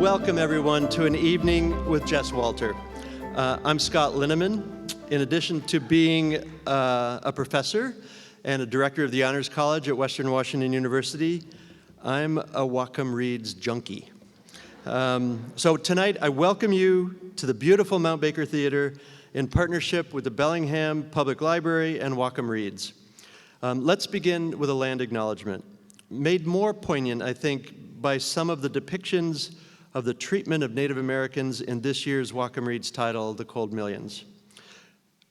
welcome everyone to an evening with Jess Walter. I'm Scott Linneman. In addition to being a professor and a director of the Honors College at Western Washington University, I'm a Whatcom READS junkie. So tonight I welcome you to the beautiful Mount Baker Theater in partnership with the Bellingham Public Library and Whatcom READS. Let's begin with a land acknowledgement, made more poignant, I think, by some of the depictions of the treatment of Native Americans in this year's Whatcom READS title, The Cold Millions.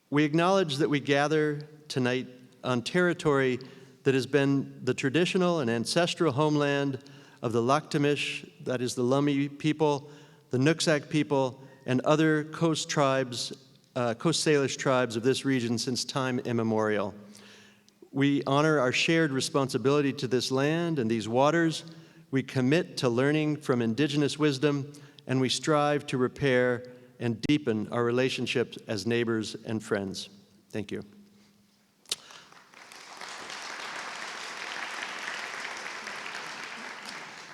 We acknowledge that we gather tonight on territory that has been the traditional and ancestral homeland of the Laktamish, that is the Lummi people, the Nooksack people, and other Coast Salish tribes of this region since time immemorial. We honor our shared responsibility to this land and these waters. We commit to learning from indigenous wisdom, and we strive to repair and deepen our relationships as neighbors and friends. Thank you.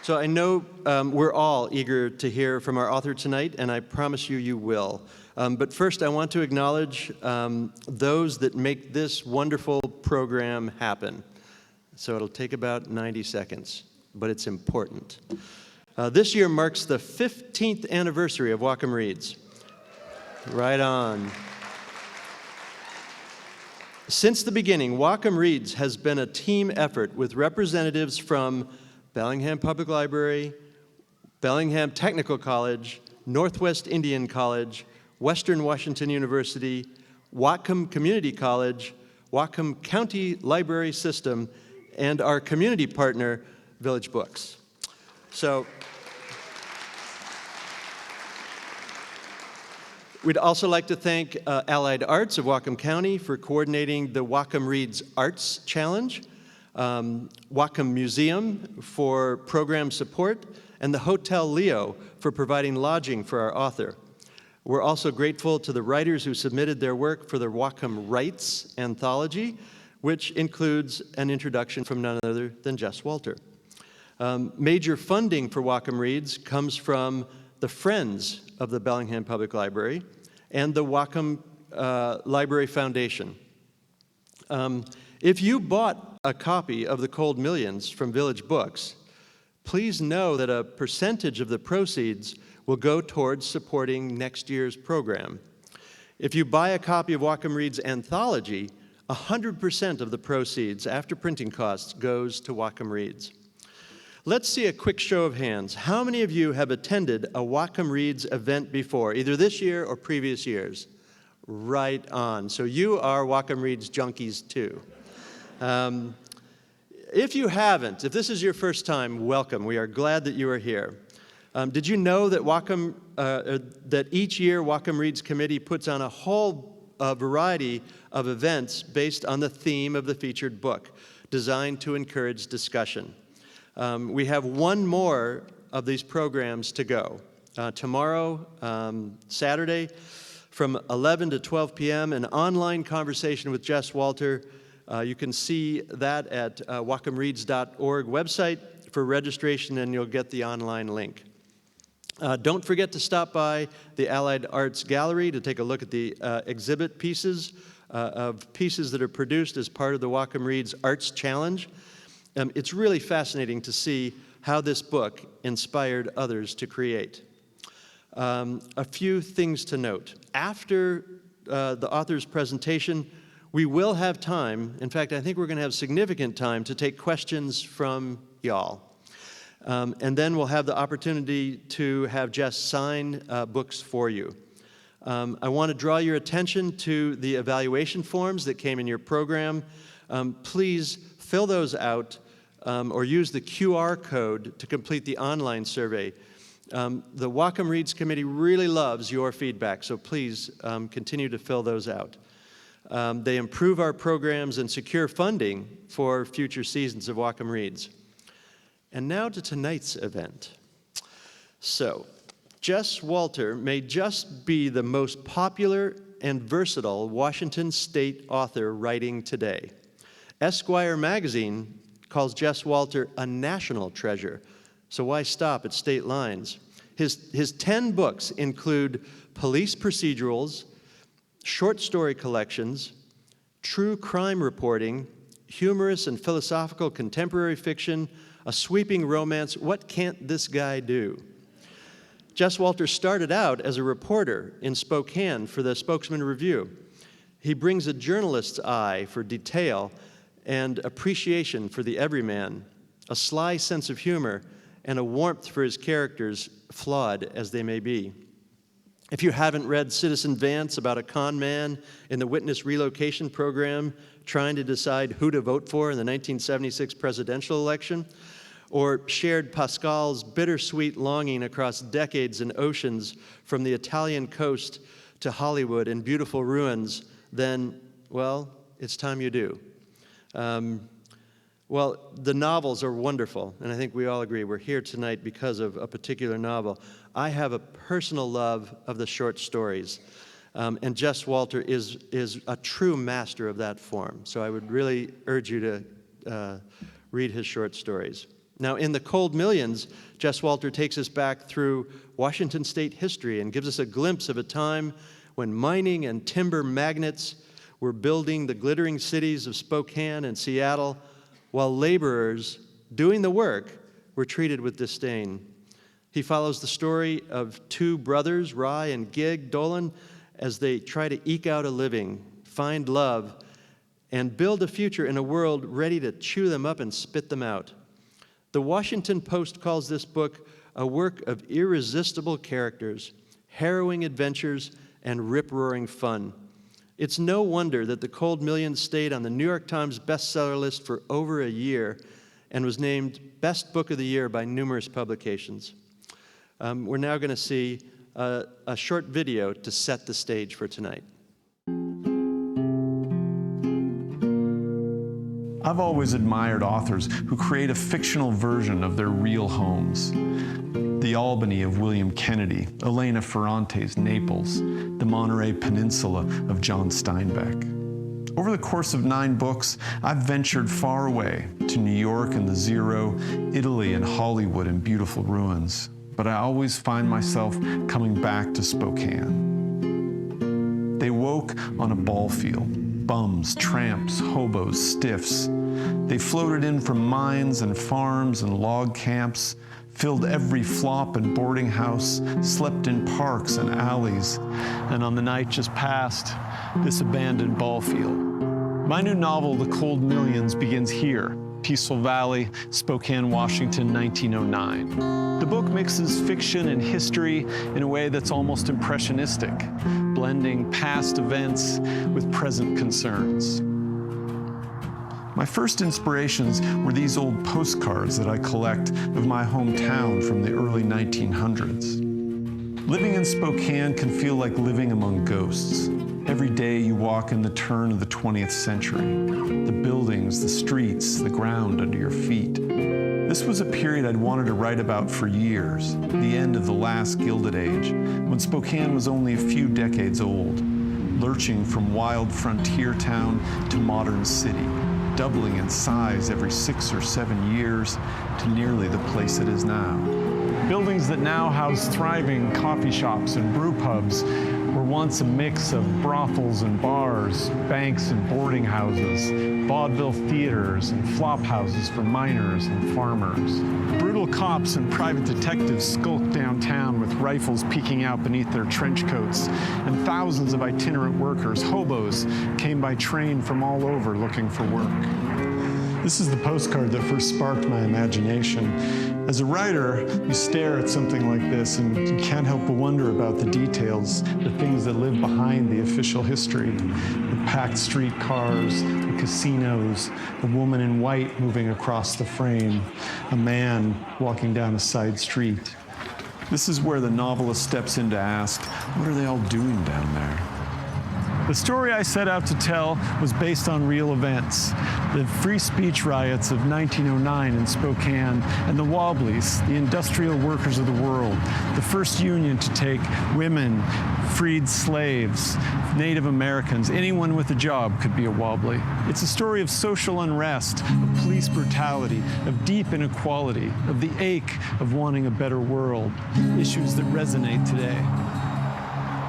So I know we're all eager to hear from our author tonight, and I promise you will. But first, I want to acknowledge those that make this wonderful program happen. So it'll take about 90 seconds, but it's important. This year marks the 15th anniversary of Whatcom READS. Right on. Since the beginning, Whatcom READS has been a team effort with representatives from Bellingham Public Library, Bellingham Technical College, Northwest Indian College, Western Washington University, Whatcom Community College, Whatcom County Library System, and our community partner, Village Books. So we'd also like to thank Allied Arts of Whatcom County for coordinating the Whatcom READS Arts Challenge, Whatcom Museum for program support, and the Hotel Leo for providing lodging for our author. We're also grateful to the writers who submitted their work for the Whatcom Writes anthology, which includes an introduction from none other than Jess Walter. Major funding for Whatcom READS comes from the Friends of the Bellingham Public Library and the Whatcom Library Foundation. If you bought a copy of The Cold Millions from Village Books, please know that a percentage of the proceeds will go towards supporting next year's program. If you buy a copy of Whatcom READS Anthology, 100% of the proceeds after printing costs goes to Whatcom READS. Let's see a quick show of hands. How many of you have attended a Whatcom READS event before, either this year or previous years? Right on. So you are Whatcom READS junkies too. If you haven't, if this is your first time, welcome. We are glad that you are here. Did you know that that each year Whatcom READS Committee puts on a whole variety of events based on the theme of the featured book, designed to encourage discussion? We have one more of these programs to go. Tomorrow, Saturday, from 11 to 12 p.m., an online conversation with Jess Walter. You can see that at whatcomreads.org website for registration, and you'll get the online link. Don't forget to stop by the Allied Arts Gallery to take a look at the exhibit pieces that are produced as part of the Whatcom READS Arts Challenge. It's really fascinating to see how this book inspired others to create. A few things to note. After the author's presentation, we will have time, in fact, I think we're going to have significant time to take questions from y'all. And then we'll have the opportunity to have Jess sign books for you. I want to draw your attention to the evaluation forms that came in your program. Please fill those out or use the QR code to complete the online survey. The Whatcom READS Committee really loves your feedback, so please continue to fill those out. They improve our programs and secure funding for future seasons of Whatcom READS. And now to tonight's event. So, Jess Walter may just be the most popular and versatile Washington State author writing today. Esquire magazine calls Jess Walter a national treasure, so why stop at state lines? His 10 books include police procedurals, short story collections, true crime reporting, humorous and philosophical contemporary fiction, a sweeping romance. What can't this guy do? Jess Walter started out as a reporter in Spokane for the Spokesman Review. He brings a journalist's eye for detail and appreciation for the everyman, a sly sense of humor, and a warmth for his characters, flawed as they may be. If you haven't read Citizen Vance about a con man in the witness relocation program trying to decide who to vote for in the 1976 presidential election, or shared Pascal's bittersweet longing across decades and oceans from the Italian coast to Hollywood in beautiful ruins, then, well, it's time you do. Well, the novels are wonderful, and I think we all agree we're here tonight because of a particular novel. I have a personal love of the short stories, and Jess Walter is a true master of that form. So I would really urge you to read his short stories. Now, in The Cold Millions, Jess Walter takes us back through Washington state history and gives us a glimpse of a time when mining and timber magnates were building the glittering cities of Spokane and Seattle, while laborers doing the work were treated with disdain. He follows the story of two brothers, Rye and Gig Dolan, as they try to eke out a living, find love, and build a future in a world ready to chew them up and spit them out. The Washington Post calls this book a work of irresistible characters, harrowing adventures, and rip-roaring fun. It's no wonder that The Cold Millions stayed on the New York Times bestseller list for over a year and was named Best Book of the Year by numerous publications. We're now going to see a short video to set the stage for tonight. I've always admired authors who create a fictional version of their real homes. The Albany of William Kennedy, Elena Ferrante's Naples, the Monterey Peninsula of John Steinbeck. Over the course of 9 books, I've ventured far away to New York and the Zero, Italy and Hollywood and beautiful ruins. But I always find myself coming back to Spokane. They woke on a ball field, bums, tramps, hobos, stiffs. They floated in from mines and farms and log camps, filled every flop and boarding house, slept in parks and alleys, and on the night just past, this abandoned ball field. My new novel, The Cold Millions, begins here, Peaceful Valley, Spokane, Washington, 1909. The book mixes fiction and history in a way that's almost impressionistic, blending past events with present concerns. My first inspirations were these old postcards that I collect of my hometown from the early 1900s. Living in Spokane can feel like living among ghosts. Every day you walk in the turn of the 20th century. The buildings, the streets, the ground under your feet. This was a period I'd wanted to write about for years, the end of the last Gilded Age, when Spokane was only a few decades old, lurching from wild frontier town to modern city, doubling in size every 6 or 7 years to nearly the place it is now. Buildings that now house thriving coffee shops and brew pubs were once a mix of brothels and bars, banks and boarding houses, vaudeville theaters and flop houses for miners and farmers. Brutal cops and private detectives skulked downtown with rifles peeking out beneath their trench coats, and thousands of itinerant workers, hobos, came by train from all over looking for work. This is the postcard that first sparked my imagination. As a writer, you stare at something like this and you can't help but wonder about the details, the things that live behind the official history. The packed streetcars, the casinos, the woman in white moving across the frame, a man walking down a side street. This is where the novelist steps in to ask, what are they all doing down there? The story I set out to tell was based on real events. The free speech riots of 1909 in Spokane and the Wobblies, the industrial workers of the world, the first union to take women, freed slaves, Native Americans, anyone with a job could be a Wobbly. It's a story of social unrest, of police brutality, of deep inequality, of the ache of wanting a better world, issues that resonate today.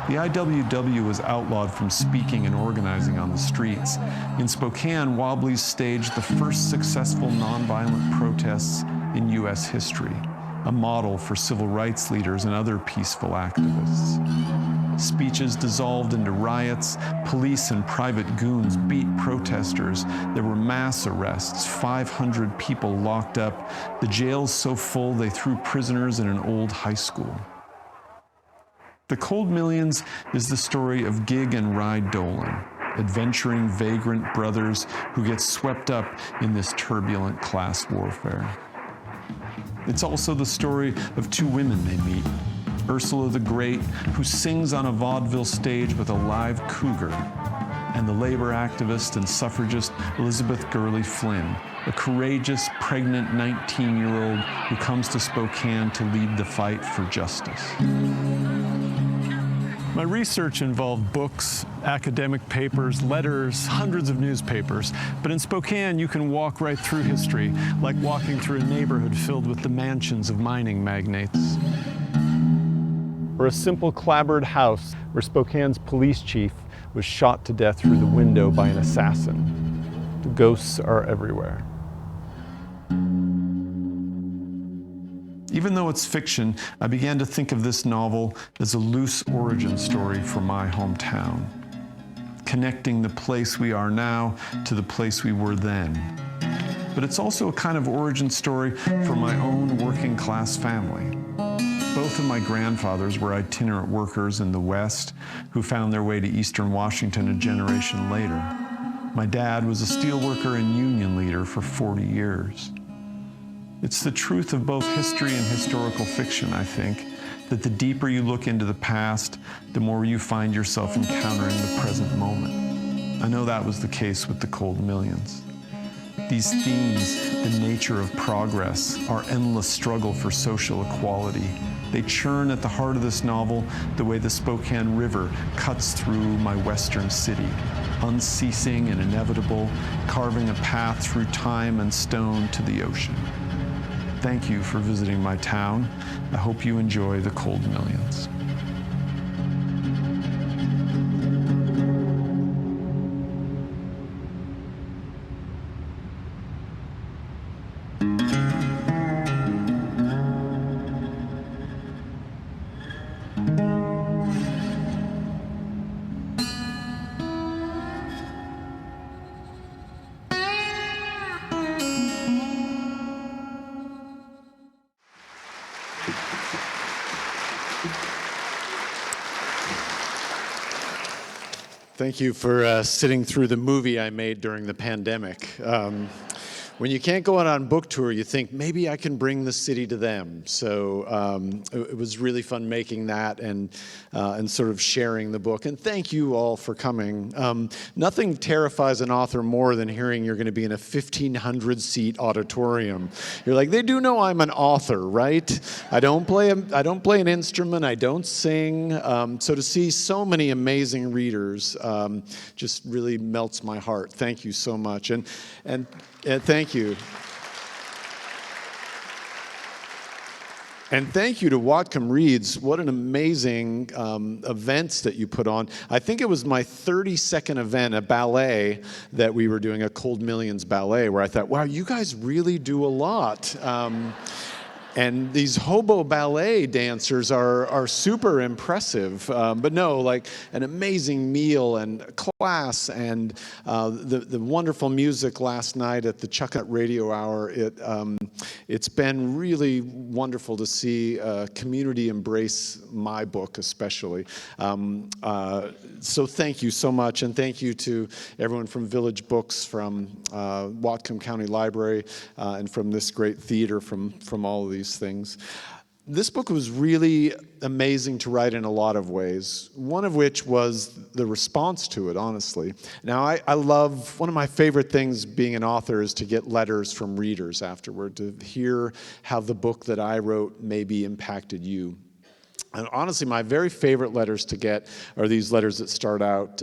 The IWW was outlawed from speaking and organizing on the streets. In Spokane, Wobblies staged the first successful nonviolent protests in U.S. history, a model for civil rights leaders and other peaceful activists. Speeches dissolved into riots, police and private goons beat protesters, there were mass arrests, 500 people locked up, the jails so full they threw prisoners in an old high school. The Cold Millions is the story of Gig and Ride Dolan, adventuring vagrant brothers who get swept up in this turbulent class warfare. It's also the story of two women they meet, Ursula the Great, who sings on a vaudeville stage with a live cougar, and the labor activist and suffragist Elizabeth Gurley Flynn, a courageous, pregnant 19-year-old who comes to Spokane to lead the fight for justice. My research involved books, academic papers, letters, hundreds of newspapers. But in Spokane, you can walk right through history, like walking through a neighborhood filled with the mansions of mining magnates. Or a simple clapboard house where Spokane's police chief was shot to death through the window by an assassin. The ghosts are everywhere. Even though it's fiction, I began to think of this novel as a loose origin story for my hometown, connecting the place we are now to the place we were then. But it's also a kind of origin story for my own working class family. Both of my grandfathers were itinerant workers in the West who found their way to Eastern Washington a generation later. My dad was a steelworker and union leader for 40 years. It's the truth of both history and historical fiction, I think, that the deeper you look into the past, the more you find yourself encountering the present moment. I know that was the case with the Cold Millions. These themes, the nature of progress, our endless struggle for social equality, they churn at the heart of this novel the way the Spokane River cuts through my western city, unceasing and inevitable, carving a path through time and stone to the ocean. Thank you for visiting my town. I hope you enjoy the Cold Millions. Thank you for sitting through the movie I made during the pandemic. When you can't go out on book tour, you think, maybe I can bring the city to them. So it was really fun making that and sort of sharing the book. And thank you all for coming. Nothing terrifies an author more than hearing you're going to be in a 1,500-seat auditorium. You're like, they do know I'm an author, right? I don't play an instrument. I don't sing. So to see so many amazing readers just really melts my heart. Thank you so much. And thank you. And thank you to Whatcom READS. What an amazing events that you put on. I think it was my 32nd event, a ballet that we were doing, a Cold Millions ballet, where I thought, wow, you guys really do a lot. And these hobo ballet dancers are super impressive. But no, like an amazing meal and class and the wonderful music last night at the Chuckut Radio Hour. It's been really wonderful to see community embrace my book especially. So thank you so much. And thank you to everyone from Village Books, from Whatcom County Library, and from this great theater, from all of these things. This book was really amazing to write in a lot of ways, one of which was the response to it, honestly. Now, I love, one of my favorite things being an author is to get letters from readers afterward, to hear how the book that I wrote maybe impacted you. And honestly, my very favorite letters to get are these letters that start out,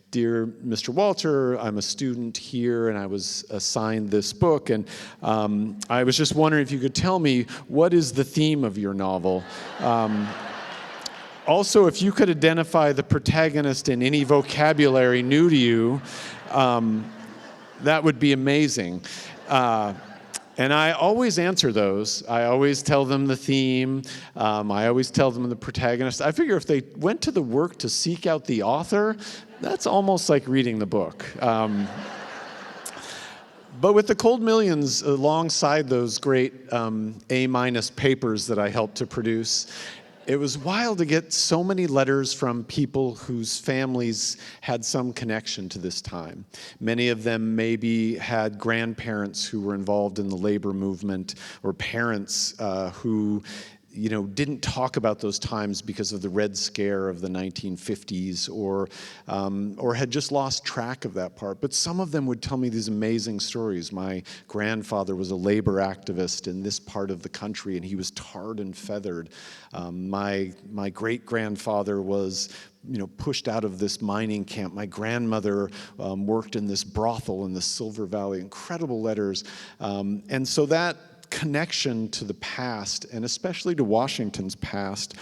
"Dear Mr. Walter, I'm a student here and I was assigned this book, and I was just wondering if you could tell me what is the theme of your novel. Also, if you could identify the protagonist in any vocabulary new to you, that would be amazing." And I always answer those. I always tell them the theme. I always tell them the protagonist. I figure if they went to the work to seek out the author, that's almost like reading the book. But with the Cold Millions, alongside those great A- papers that I helped to produce, it was wild to get so many letters from people whose families had some connection to this time. Many of them maybe had grandparents who were involved in the labor movement, or parents who didn't talk about those times because of the Red Scare of the 1950s, or had just lost track of that part. But some of them would tell me these amazing stories. My grandfather was a labor activist in this part of the country, and he was tarred and feathered. My great-grandfather was pushed out of this mining camp. My grandmother worked in this brothel in the Silver Valley. Incredible letters. And so that connection to the past, and especially to Washington's past,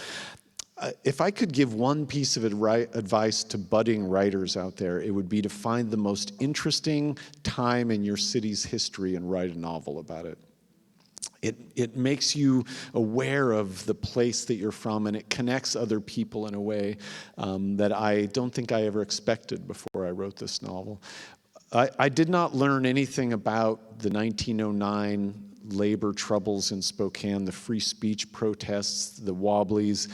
if I could give one piece of advice to budding writers out there, it would be to find the most interesting time in your city's history and write a novel about it. It makes you aware of the place that you're from, and it connects other people in a way that I don't think I ever expected before I wrote this novel. I did not learn anything about the 1909 labor troubles in Spokane, the free speech protests, the Wobblies,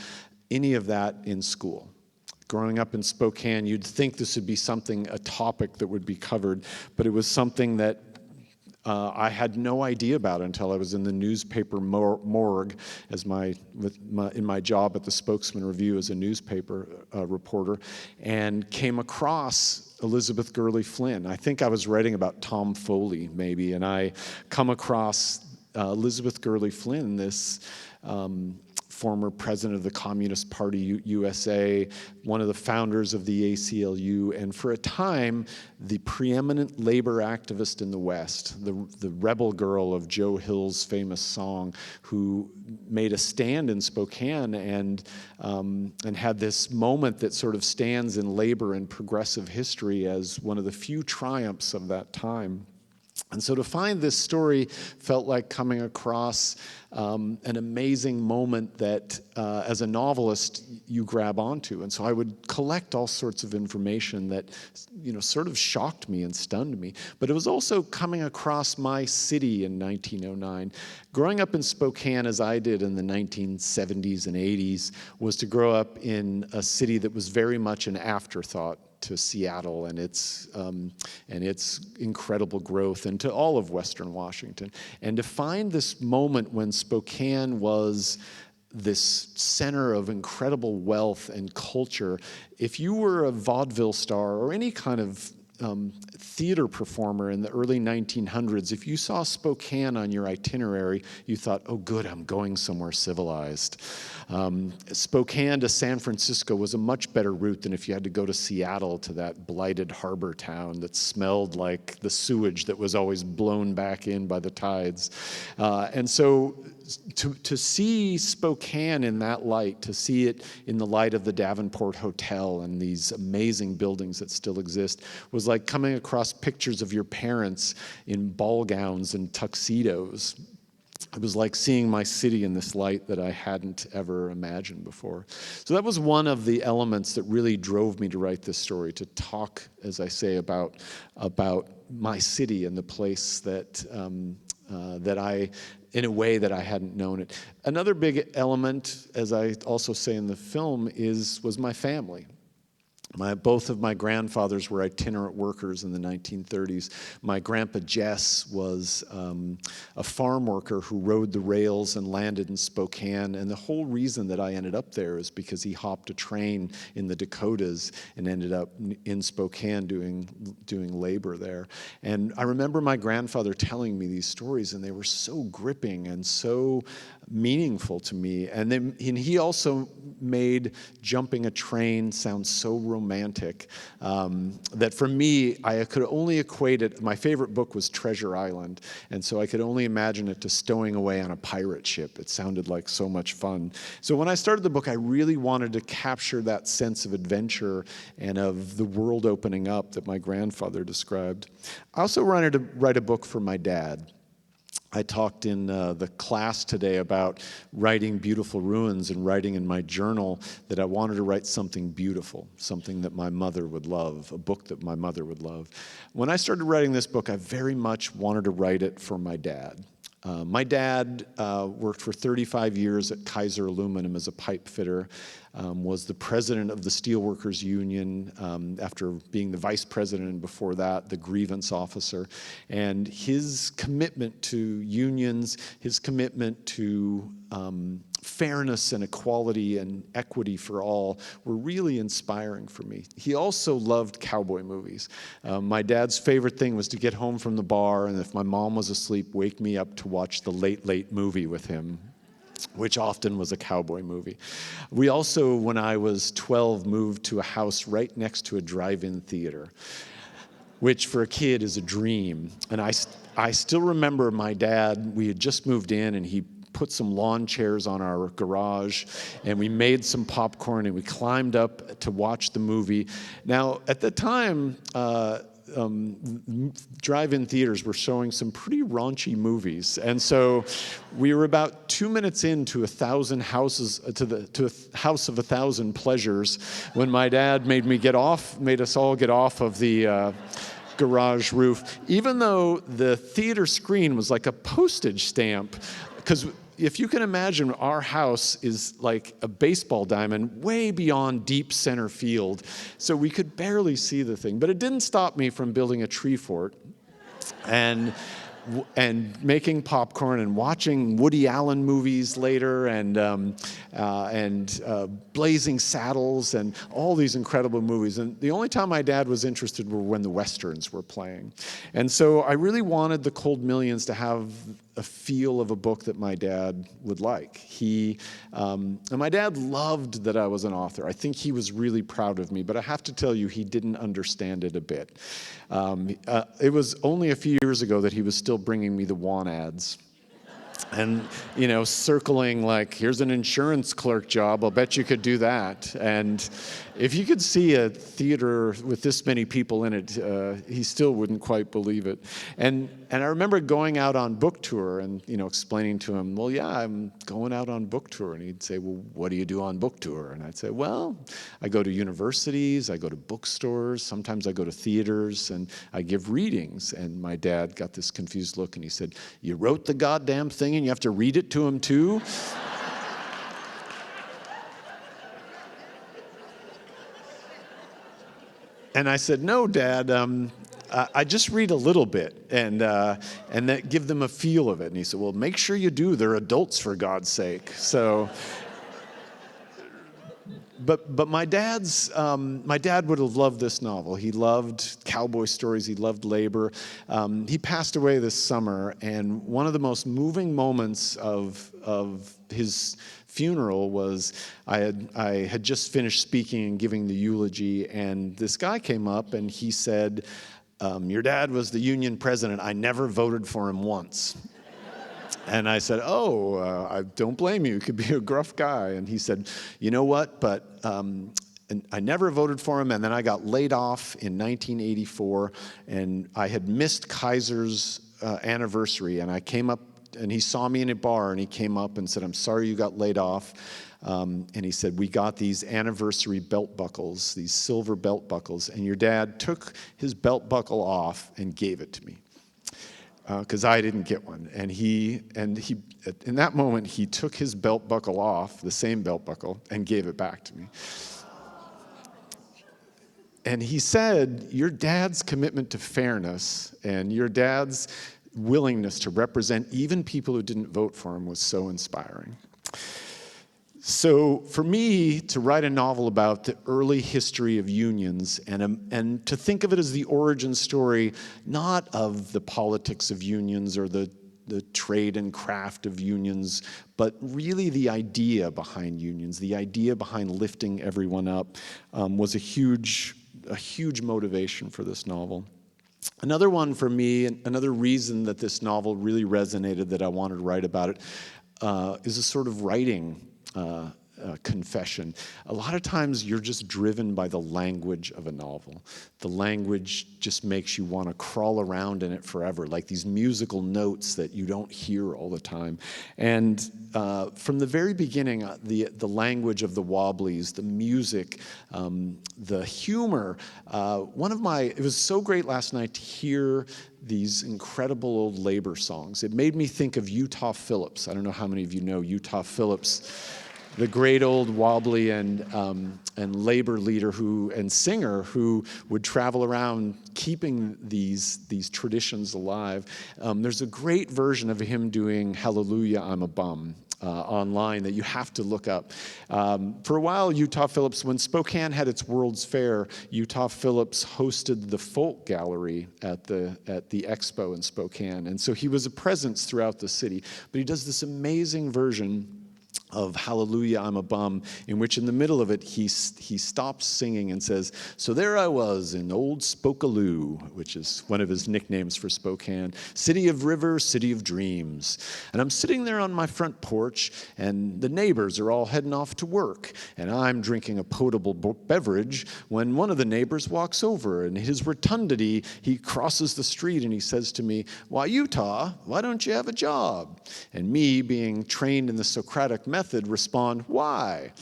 any of that in school. Growing up in Spokane, you'd think this would be a topic that would be covered, but it was something that I had no idea about until I was in the newspaper morgue in my job at the Spokesman Review as a newspaper reporter, and came across Elizabeth Gurley Flynn. I think I was writing about Tom Foley, maybe, and I come across Elizabeth Gurley Flynn, this former president of the Communist Party USA, one of the founders of the ACLU, and for a time, the preeminent labor activist in the West, the rebel girl of Joe Hill's famous song, who made a stand in Spokane and had this moment that sort of stands in labor and progressive history as one of the few triumphs of that time. And so to find this story felt like coming across an amazing moment that, as a novelist, you grab onto. And so I would collect all sorts of information that, sort of shocked me and stunned me. But it was also coming across my city in 1909. Growing up in Spokane, as I did in the 1970s and 80s, was to grow up in a city that was very much an afterthought to Seattle and its incredible growth, and to all of Western Washington. And to find this moment when Spokane was this center of incredible wealth and culture, if you were a vaudeville star or any kind of theater performer in the early 1900s, if you saw Spokane on your itinerary, you thought, oh good, I'm going somewhere civilized. Spokane to San Francisco was a much better route than if you had to go to Seattle, to that blighted harbor town that smelled like the sewage that was always blown back in by the tides. And so to see Spokane in that light, to see it in the light of the Davenport Hotel and these amazing buildings that still exist, was like coming across pictures of your parents in ball gowns and tuxedos. It was like seeing my city in this light that I hadn't ever imagined before. So that was one of the elements that really drove me to write this story, to talk, as I say, about my city and the place that I, in a way that I hadn't known it. Another big element, as I also say in the film, was my family. Both of my grandfathers were itinerant workers in the 1930s. My grandpa Jess was a farm worker who rode the rails and landed in Spokane. And the whole reason that I ended up there is because he hopped a train in the Dakotas and ended up in Spokane doing labor there. And I remember my grandfather telling me these stories, and they were so gripping and so meaningful to me. And he also made jumping a train sound so romantic that for me, I could only equate it. My favorite book was Treasure Island, and so I could only imagine it to stowing away on a pirate ship. It sounded like so much fun. So when I started the book, I really wanted to capture that sense of adventure and of the world opening up that my grandfather described. I also wanted to write a book for my dad. I talked in the class today about writing beautiful ruins and writing in my journal that I wanted to write something beautiful, something that my mother would love, a book that my mother would love. When I started writing this book, I very much wanted to write it for my dad. My dad worked for 35 years at Kaiser Aluminum as a pipe fitter, was the president of the Steelworkers Union after being the vice president, and before that, the grievance officer. And his commitment to unions, his commitment to fairness and equality and equity for all were really inspiring for me. He also loved cowboy movies. My dad's favorite thing was to get home from the bar, and if my mom was asleep, wake me up to watch the Late Late movie with him, which often was a cowboy movie. We also, when I was 12, moved to a house right next to a drive-in theater, which for a kid is a dream. And I still remember my dad, we had just moved in, and he put some lawn chairs on our garage, and we made some popcorn, and we climbed up to watch the movie. Now, at the time, drive-in theaters were showing some pretty raunchy movies, and so we were about 2 minutes into a House of a Thousand Pleasures when my dad made us all get off of the garage roof, even though the theater screen was like a postage stamp, because if you can imagine, our house is like a baseball diamond way beyond deep center field, so we could barely see the thing. But it didn't stop me from building a tree fort and making popcorn and watching Woody Allen movies later, and Blazing Saddles and all these incredible movies. And the only time my dad was interested were when the Westerns were playing. And so I really wanted The Cold Millions to have a feel of a book that my dad would like. And my dad loved that I was an author. I think he was really proud of me, but I have to tell you, he didn't understand it a bit. It was only a few years ago that he was still bringing me the want ads. And, circling like, here's an insurance clerk job, I'll bet you could do that. And if you could see a theater with this many people in it, he still wouldn't quite believe it. And I remember going out on book tour and, explaining to him, well, yeah, I'm going out on book tour. And he'd say, well, what do you do on book tour? And I'd say, well, I go to universities, I go to bookstores, sometimes I go to theaters, and I give readings. And my dad got this confused look, and he said, you wrote the goddamn thing and you have to read it to him too? And I said, no, Dad, I just read a little bit and that give them a feel of it. And he said, well, make sure you do. They're adults, for God's sake. So, but my dad would have loved this novel. He loved cowboy stories. He loved labor. He passed away this summer, and one of the most moving moments of his funeral was I had just finished speaking and giving the eulogy, and this guy came up and he said, your dad was the union president. I never voted for him once. And I said, I don't blame you. He could be a gruff guy. And he said, you know what, but and I never voted for him, and then I got laid off in 1984, and I had missed Kaiser's anniversary, and I came up, and he saw me in a bar, and he came up and said, I'm sorry you got laid off. And he said, we got these anniversary belt buckles, these silver belt buckles, and your dad took his belt buckle off and gave it to me, because I didn't get one. And he, in that moment, he took his belt buckle off, the same belt buckle, and gave it back to me. And he said, your dad's commitment to fairness and your dad's willingness to represent even people who didn't vote for him was so inspiring. So for me to write a novel about the early history of unions and to think of it as the origin story, not of the politics of unions or the trade and craft of unions, but really the idea behind unions, the idea behind lifting everyone up, was a huge motivation for this novel. Another one for me, another reason that this novel really resonated, that I wanted to write about it, is a sort of writing confession. A lot of times you're just driven by the language of a novel. The language just makes you want to crawl around in it forever, like these musical notes that you don't hear all the time. And from the very beginning, the language of the Wobblies, the music, the humor. It was so great last night to hear these incredible old labor songs. It made me think of Utah Phillips. I don't know how many of you know Utah Phillips, the great old wobbly and labor leader and singer who would travel around keeping these traditions alive. There's a great version of him doing Hallelujah, I'm a Bum online that you have to look up. For a while, Utah Phillips, when Spokane had its World's Fair, Utah Phillips hosted the Folk Gallery at the expo in Spokane. And so he was a presence throughout the city. But he does this amazing version of Hallelujah, I'm a Bum, in which in the middle of it, he stops singing and says, so there I was in old Spokaloo, which is one of his nicknames for Spokane, city of rivers, city of dreams. And I'm sitting there on my front porch, and the neighbors are all heading off to work, and I'm drinking a potable beverage when one of the neighbors walks over, and his rotundity, he crosses the street, and he says to me, why, Utah, why don't you have a job? And me, being trained in the Socratic method, respond, why?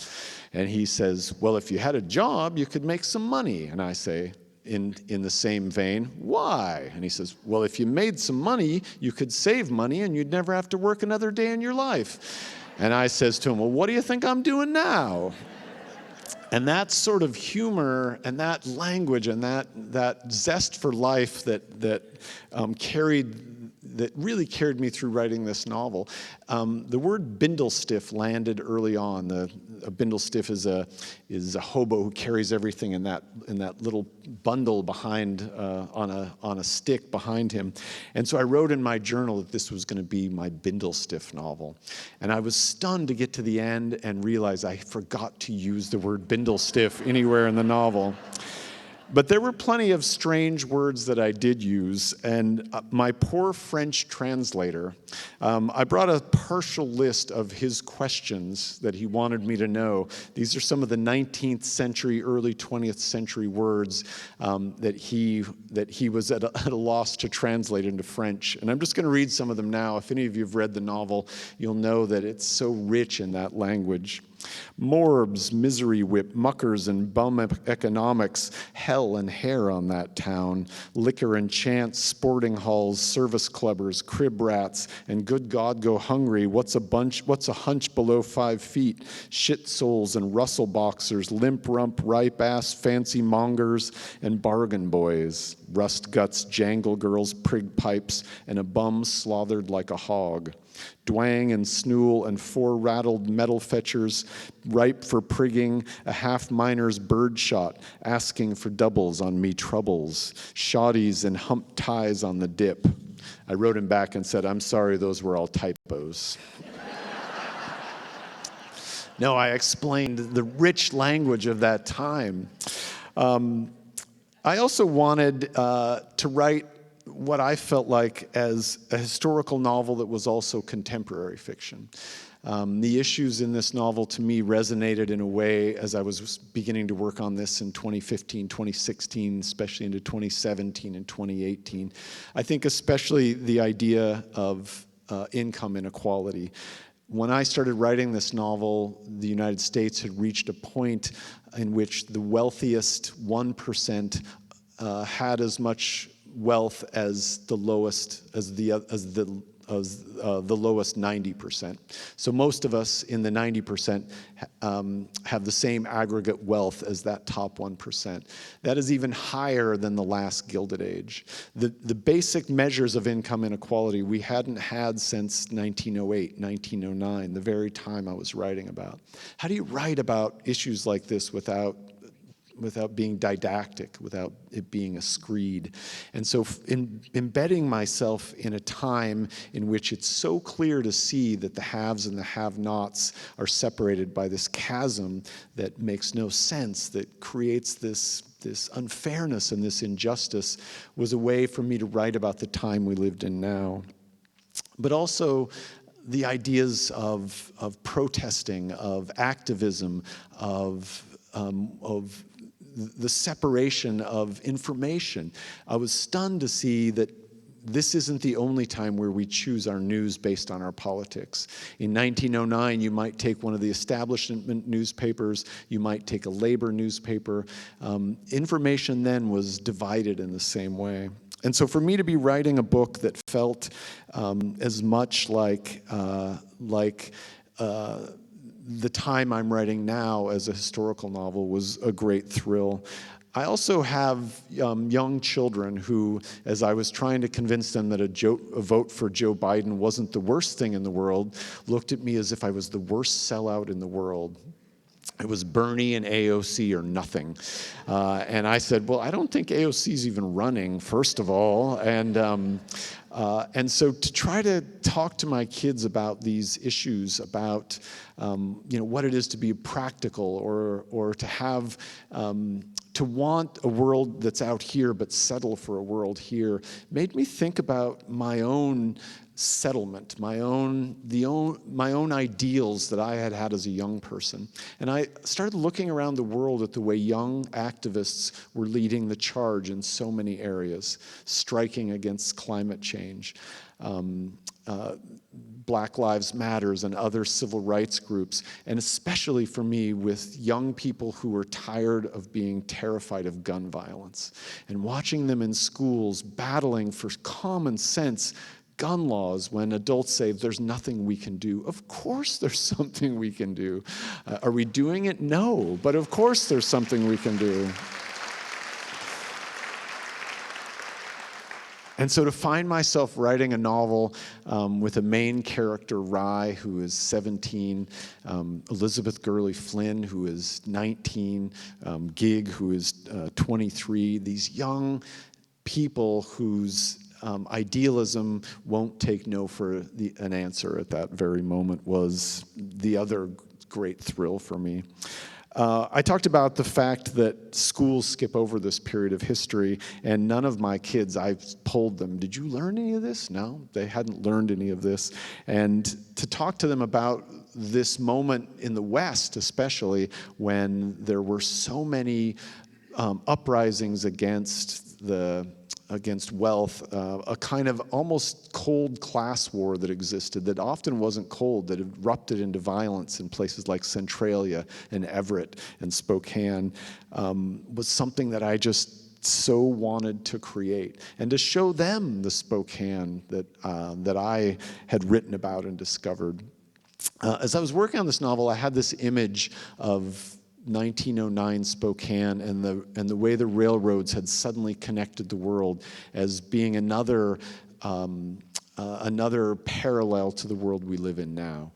And he says, well, if you had a job, you could make some money. And I say, in the same vein, why? And he says, well, if you made some money, you could save money and you'd never have to work another day in your life. And I says to him, well, what do you think I'm doing now? And that sort of humor and that language and that zest for life that really carried me through writing this novel. The word bindlestiff landed early on. A bindlestiff is a hobo who carries everything in that little bundle behind on a stick behind him. And so I wrote in my journal that this was going to be my bindlestiff novel. And I was stunned to get to the end and realize I forgot to use the word bindlestiff anywhere in the novel. But there were plenty of strange words that I did use, and my poor French translator, I brought a partial list of his questions that he wanted me to know. These are some of the 19th century, early 20th century words that he was at a loss to translate into French. And I'm just going to read some of them now. If any of you have read the novel, you'll know that it's so rich in that language. Morbs, misery whip, muckers and bum economics, hell and hair on that town, liquor and chance, sporting halls, service clubbers, crib rats, and good God go hungry, what's a hunch below 5 feet, shit souls and rustle boxers, limp rump, ripe ass, fancy mongers, and bargain boys, rust guts, jangle girls, prig pipes, and a bum slathered like a hog. Dwang and snool and 4 rattled metal fetchers, ripe for prigging, a half-miner's bird shot, asking for doubles on me troubles, shoddies and hump ties on the dip. I wrote him back and said, I'm sorry, those were all typos. No, I explained the rich language of that time. I also wanted to write what I felt like as a historical novel that was also contemporary fiction. The issues in this novel to me resonated in a way as I was beginning to work on this in 2015, 2016, especially into 2017 and 2018. I think especially the idea of income inequality. When I started writing this novel, the United States had reached a point in which the wealthiest 1% had as much wealth as the the lowest 90%. So most of us in the 90% have the same aggregate wealth as that top 1%. That is even higher than the last Gilded Age. The basic measures of income inequality we hadn't had since 1908, 1909, the very time I was writing about. How do you write about issues like this without being didactic, without it being a screed? And so in embedding myself in a time in which it's so clear to see that the haves and the have-nots are separated by this chasm that makes no sense, that creates this unfairness and this injustice, was a way for me to write about the time we lived in now. But also the ideas of protesting, of activism, of the separation of information. I was stunned to see that this isn't the only time where we choose our news based on our politics. In 1909, you might take one of the establishment newspapers, you might take a labor newspaper. Information then was divided in the same way. And so for me to be writing a book that felt as much like the time I'm writing now as a historical novel was a great thrill. I also have young children who, as I was trying to convince them that a vote for Joe Biden wasn't the worst thing in the world, looked at me as if I was the worst sellout in the world. It was Bernie and AOC or nothing. And I said, well, I don't think AOC's even running, first of all. And so to try to talk to my kids about these issues, about what it is to be practical, or to have to want a world that's out here but settle for a world here, made me think about my own settlement, my own ideals that I had as a young person. And I started looking around the world at the way young activists were leading the charge in so many areas, striking against climate change. Black Lives Matters and other civil rights groups, and especially for me with young people who were tired of being terrified of gun violence, and watching them in schools battling for common sense gun laws when adults say there's nothing we can do. Of course there's something we can do. Are we doing it? No, but of course there's something we can do. And so to find myself writing a novel with a main character, Rye, who is 17, Elizabeth Gurley Flynn, who is 19, Gig, who is 23, these young people whose idealism won't take no for an answer at that very moment, was the other great thrill for me. I talked about the fact that schools skip over this period of history, and none of my kids, I've polled them, did you learn any of this? No, they hadn't learned any of this. And to talk to them about this moment in the West, especially when there were so many uprisings against wealth, a kind of almost cold class war that existed, that often wasn't cold, that erupted into violence in places like Centralia and Everett and Spokane, was something that I just so wanted to create, and to show them the Spokane that I had written about and discovered. As I was working on this novel, I had this image of 1909 Spokane and the way the railroads had suddenly connected the world as being another parallel to the world we live in now.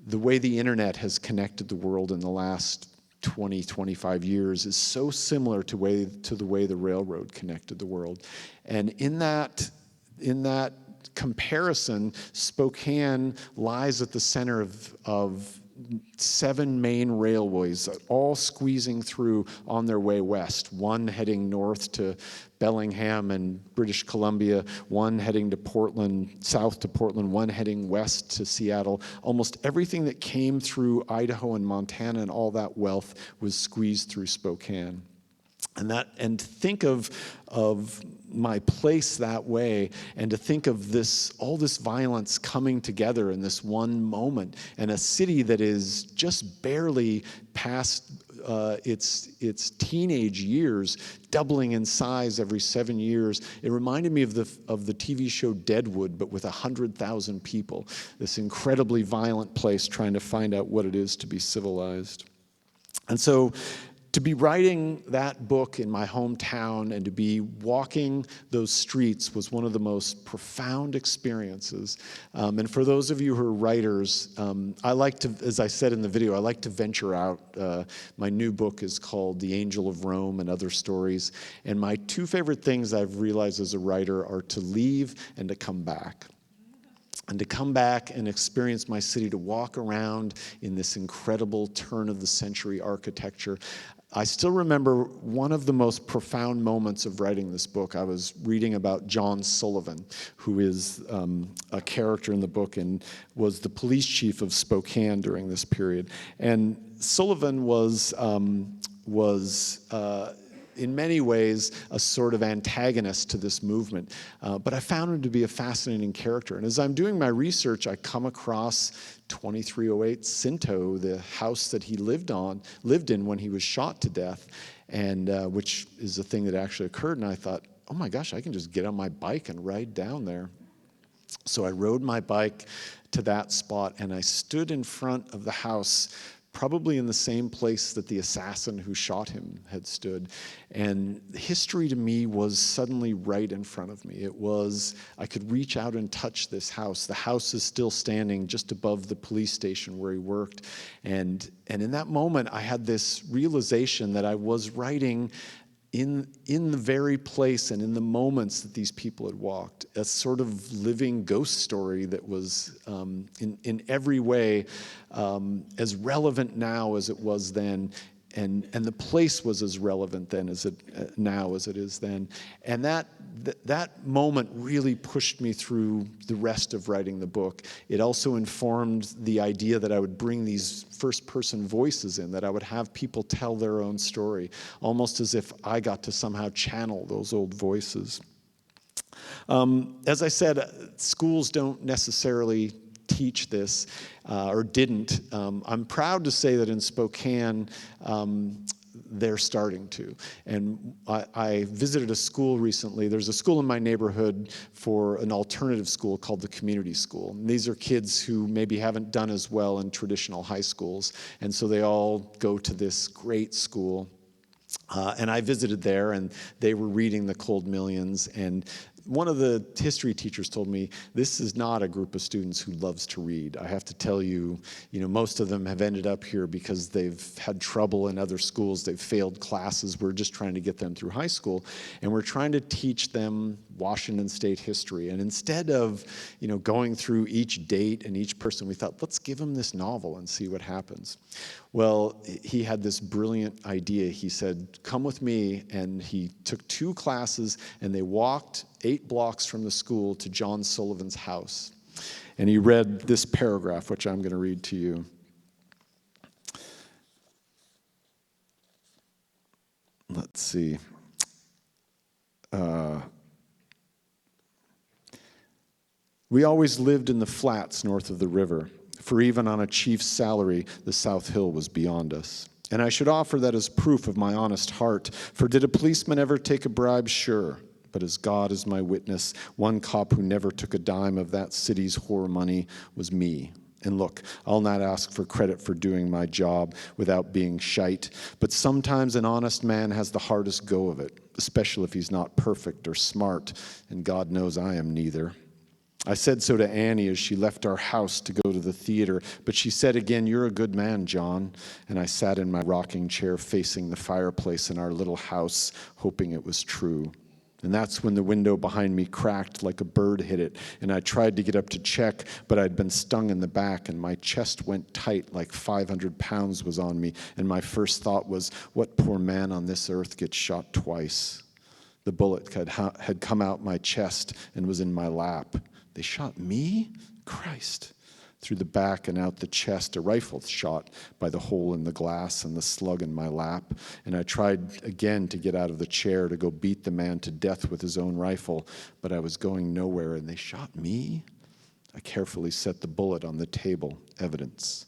The way the internet has connected the world in the last 20, 25 years is so similar to the way the railroad connected the world. And in that comparison, Spokane lies at the center of 7 main railways, all squeezing through on their way west, one heading north to Bellingham and British Columbia, one heading to Portland, south to Portland, one heading west to Seattle. Almost everything that came through Idaho and Montana and all that wealth was squeezed through Spokane. And to think of my place that way, and to think of all this violence coming together in this one moment, and a city that is just barely past its teenage years, doubling in size every 7 years. It reminded me of the TV show Deadwood, but with 100,000 people. This incredibly violent place trying to find out what it is to be civilized. And so to be writing that book in my hometown and to be walking those streets was one of the most profound experiences. And for those of you who are writers, I like to, as I said in the video, I like to venture out. My new book is called The Angel of Rome and Other Stories. And my two favorite things I've realized as a writer are to leave and to come back. And to come back and experience my city, to walk around in this incredible turn-of-the-century architecture. I still remember one of the most profound moments of writing this book. I was reading about John Sullivan, who is a character in the book and was the police chief of Spokane during this period. And Sullivan was in many ways a sort of antagonist to this movement. But I found him to be a fascinating character. And as I'm doing my research, I come across 2308 Cinto, the house that he lived in when he was shot to death, and which is a thing that actually occurred. And I thought, oh my gosh, I can just get on my bike and ride down there. So I rode my bike to that spot, and I stood in front of the house, probably in the same place that the assassin who shot him had stood. And history to me was suddenly right in front of me. It was, I could reach out and touch this house. The house is still standing just above the police station where he worked. And in that moment, I had this realization that I was writing in the very place and in the moments that these people had walked, a sort of living ghost story that was in every way as relevant now as it was then, and the place was as relevant then as it now as it is then. And that moment really pushed me through the rest of writing the book. It also informed the idea that I would bring these first-person voices in, that I would have people tell their own story, almost as if I got to somehow channel those old voices. As I said, schools don't necessarily teach this, or didn't. I'm proud to say that in Spokane, they're starting to. And I visited a school recently. There's a school in my neighborhood for an alternative school called the community school. And these are kids who maybe haven't done as well in traditional high schools. And so they all go to this great school. And I visited there, and they were reading The Cold Millions. And one of the history teachers told me, this is not a group of students who loves to read. I have to tell you, most of them have ended up here because they've had trouble in other schools. They've failed classes. We're just trying to get them through high school. And we're trying to teach them Washington State history. And instead of, going through each date and each person, we thought, let's give them this novel and see what happens. Well, he had this brilliant idea. He said, come with me. And he took 2 classes, and they walked 8 blocks from the school to John Sullivan's house. And he read this paragraph, which I'm going to read to you. Let's see. We always lived in the flats north of the river, for even on a chief's salary, the South Hill was beyond us. And I should offer that as proof of my honest heart, for did a policeman ever take a bribe? Sure. But as God is my witness, one cop who never took a dime of that city's whore money was me. And look, I'll not ask for credit for doing my job without being shite, but sometimes an honest man has the hardest go of it, especially if he's not perfect or smart, and God knows I am neither. I said so to Annie as she left our house to go to the theater, but she said again, you're a good man, John. And I sat in my rocking chair facing the fireplace in our little house, hoping it was true. And that's when the window behind me cracked like a bird hit it, and I tried to get up to check, but I'd been stung in the back, and my chest went tight like 500 pounds was on me, and my first thought was, what poor man on this earth gets shot twice? The bullet had come out my chest and was in my lap. They shot me? Christ. Through the back and out the chest, a rifle shot by the hole in the glass and the slug in my lap. And I tried again to get out of the chair to go beat the man to death with his own rifle, but I was going nowhere, and they shot me? I carefully set the bullet on the table, evidence.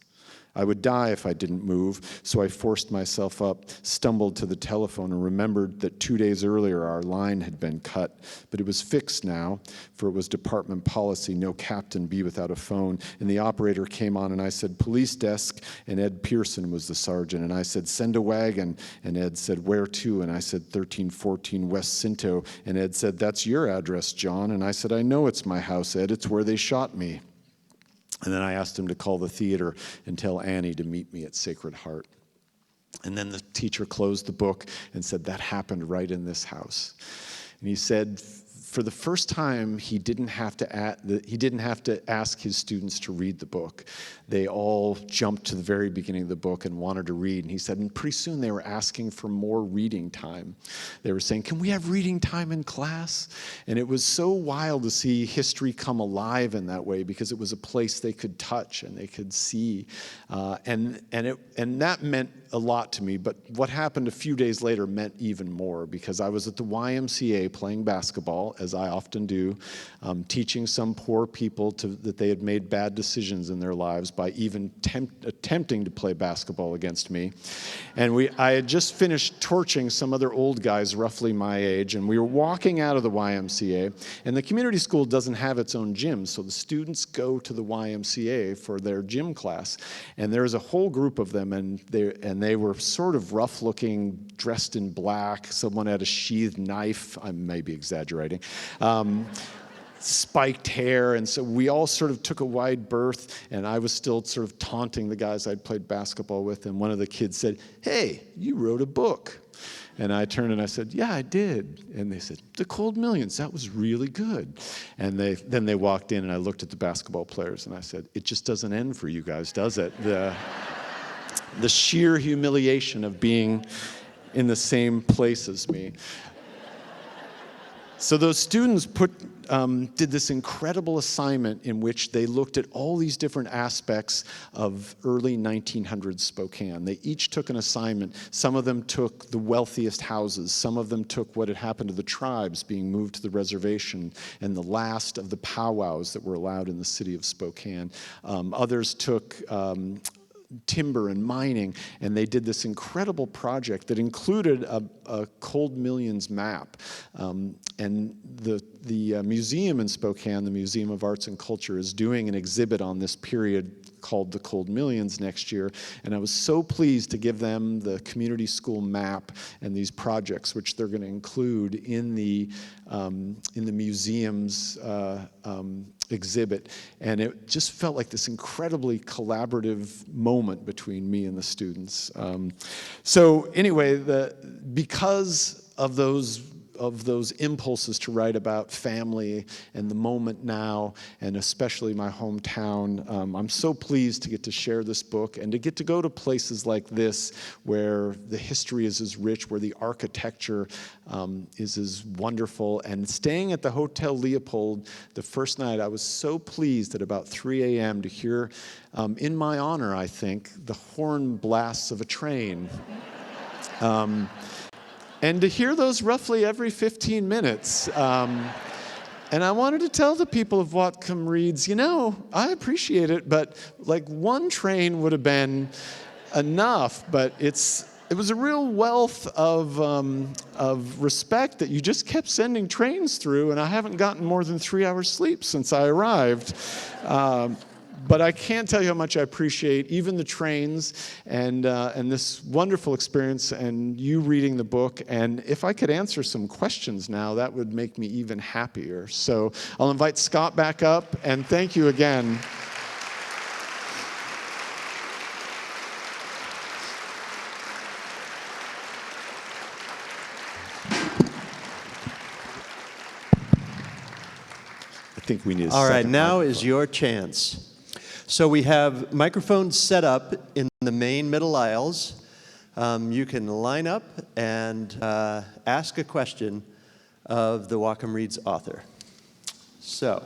I would die if I didn't move, so I forced myself up, stumbled to the telephone, and remembered that 2 days earlier our line had been cut. But it was fixed now, for it was department policy, no captain be without a phone. And the operator came on, and I said, police desk, and Ed Pearson was the sergeant. And I said, send a wagon. And Ed said, where to? And I said, 1314 West Cinto. And Ed said, that's your address, John. And I said, I know it's my house, Ed. It's where they shot me. And then I asked him to call the theater and tell Annie to meet me at Sacred Heart. And then the teacher closed the book and said, that happened right in this house. And he said, for the first time, he didn't have to ask his students to read the book. They all jumped to the very beginning of the book and wanted to read. And he said, and pretty soon they were asking for more reading time. They were saying, can we have reading time in class? And it was so wild to see history come alive in that way, because it was a place they could touch and they could see. And that meant a lot to me. But what happened a few days later meant even more, because I was at the YMCA playing basketball, as I often do, teaching some poor people that they had made bad decisions in their lives by even attempting to play basketball against me. And I had just finished torching some other old guys roughly my age, and we were walking out of the YMCA, and the community school doesn't have its own gym, so the students go to the YMCA for their gym class. And there's a whole group of them, and they were sort of rough-looking, dressed in black. Someone had a sheathed knife. I may be exaggerating. Spiked hair, and so we all sort of took a wide berth, and I was still sort of taunting the guys I'd played basketball with, and one of the kids said, hey, you wrote a book. And I turned and I said, yeah, I did. And they said, The Cold Millions, that was really good. And then they walked in, and I looked at the basketball players, and I said, it just doesn't end for you guys, does it? The sheer humiliation of being in the same place as me. So those students did this incredible assignment in which they looked at all these different aspects of early 1900s Spokane. They each took an assignment. Some of them took the wealthiest houses. Some of them took what had happened to the tribes being moved to the reservation and the last of the powwows that were allowed in the city of Spokane. Others took timber and mining, and they did this incredible project that included a Cold Millions map. And the museum in Spokane, the Museum of Arts and Culture, is doing an exhibit on this period called the Cold Millions next year, and I was so pleased to give them the community school map and these projects, which they're going to include in the museum's exhibit. And it just felt like this incredibly collaborative moment between me and the students. So anyway, because of those impulses to write about family and the moment now, and especially my hometown, I'm so pleased to get to share this book and to get to go to places like this where the history is as rich, where the architecture is as wonderful. And staying at the Hotel Leopold the first night, I was so pleased at about 3 a.m. to hear, in my honor, I think, the horn blasts of a train. And to hear those roughly every 15 minutes. And I wanted to tell the people of Whatcom READS, I appreciate it, but like one train would have been enough, but it was a real wealth of respect that you just kept sending trains through, and I haven't gotten more than 3 hours sleep since I arrived. But I can't tell you how much I appreciate even the trains and this wonderful experience and you reading the book. And if I could answer some questions now, that would make me even happier. So I'll invite Scott back up, and thank you again. I think we need a All right, second now microphone. is your chance. So we have microphones set up in the main middle aisles. You can line up and ask a question of the Whatcom READS author. So,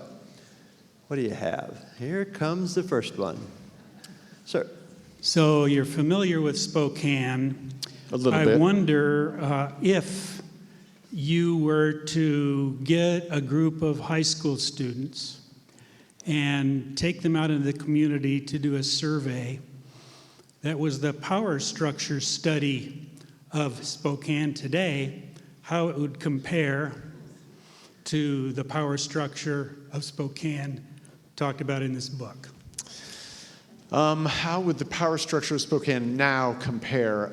what do you have? Here comes the first one. Sir. So you're familiar with Spokane. A little bit. I wonder if you were to get a group of high school students and take them out into the community to do a survey that was the power structure study of Spokane today, how it would compare to the power structure of Spokane talked about in this book. How would the power structure of Spokane now compare?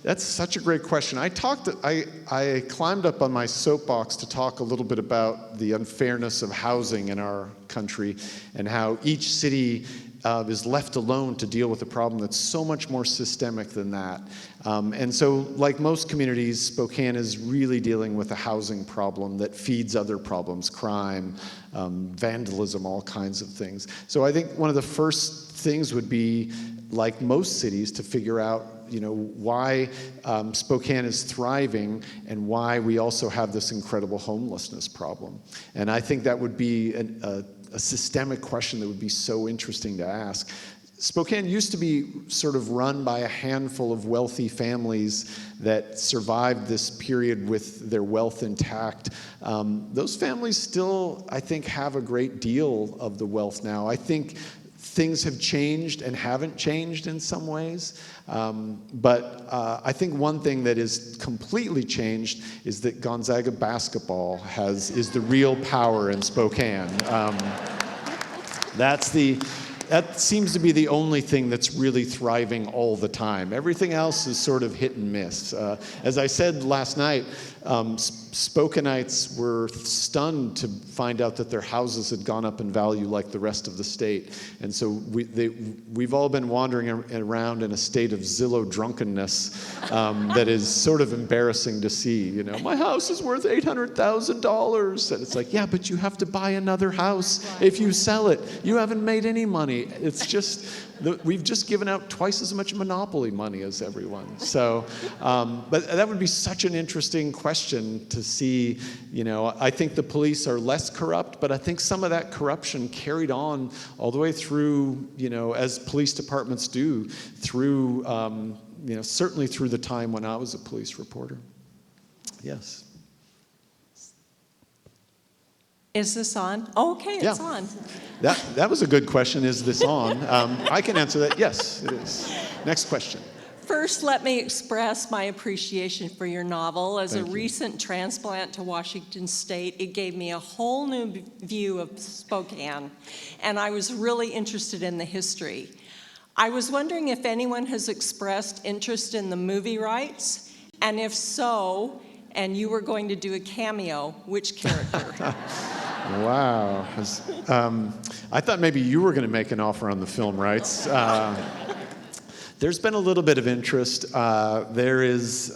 That's such a great question. I climbed up on my soapbox to talk a little bit about the unfairness of housing in our country and how each city is left alone to deal with a problem that's so much more systemic than that. And so, like most communities, Spokane is really dealing with a housing problem that feeds other problems, crime, vandalism, all kinds of things. So I think one of the first things would be, like most cities, to figure out why Spokane is thriving and why we also have this incredible homelessness problem. And I think that would be a systemic question that would be so interesting to ask. Spokane used to be sort of run by a handful of wealthy families that survived this period with their wealth intact. Those families still, I think, have a great deal of the wealth now. I think things have changed and haven't changed in some ways. But I think one thing that is completely changed is that Gonzaga basketball is the real power in Spokane. That seems to be the only thing that's really thriving all the time. Everything else is sort of hit and miss. As I said last night, Spokanites were stunned to find out that their houses had gone up in value like the rest of the state. And so we've all been wandering around in a state of Zillow drunkenness that is sort of embarrassing to see. My house is worth $800,000. And it's like, yeah, but you have to buy another house if you sell it. You haven't made any money. It's just, we've just given out twice as much monopoly money as everyone. So, but that would be such an interesting question to see. I think the police are less corrupt, but I think some of that corruption carried on all the way through, as police departments do, through, certainly through the time when I was a police reporter. Yes. Is this on? Oh, okay, it's on. That was a good question. Is this on? I can answer that. Yes, it is. Next question. First, let me express my appreciation for your novel. As Thank a you. recent transplant to Washington State, it gave me a whole new view of Spokane, and I was really interested in the history. I was wondering if anyone has expressed interest in the movie rights, and if so, and you were going to do a cameo, which character? Wow. I thought maybe you were going to make an offer on the film rights. There's been a little bit of interest. There is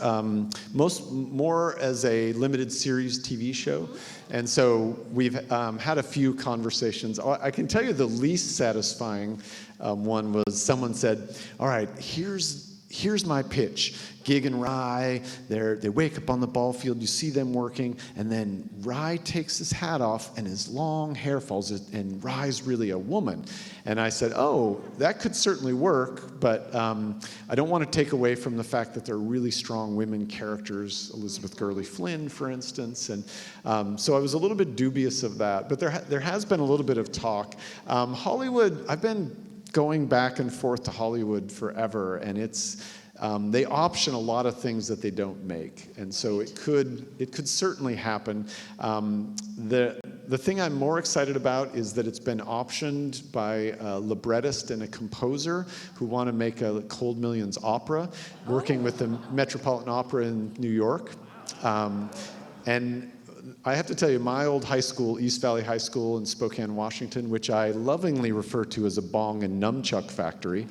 more as a limited series TV show. And so we've had a few conversations. I can tell you the least satisfying one was someone said, all right, here's my pitch. Gig and Rye, they wake up on the ball field, you see them working, and then Rye takes his hat off and his long hair falls, and Rye's really a woman. And I said, oh, that could certainly work, but I don't want to take away from the fact that there are really strong women characters, Elizabeth Gurley Flynn, for instance, and so I was a little bit dubious of that, but there has been a little bit of talk. Hollywood, I've been going back and forth to Hollywood forever, and they option a lot of things that they don't make, and so it could certainly happen. The thing I'm more excited about is that it's been optioned by a librettist and a composer who want to make a Cold Millions opera, working with the Metropolitan Opera in New York, and I have to tell you, my old high school, East Valley High School in Spokane, Washington, which I lovingly refer to as a bong and nunchuck factory,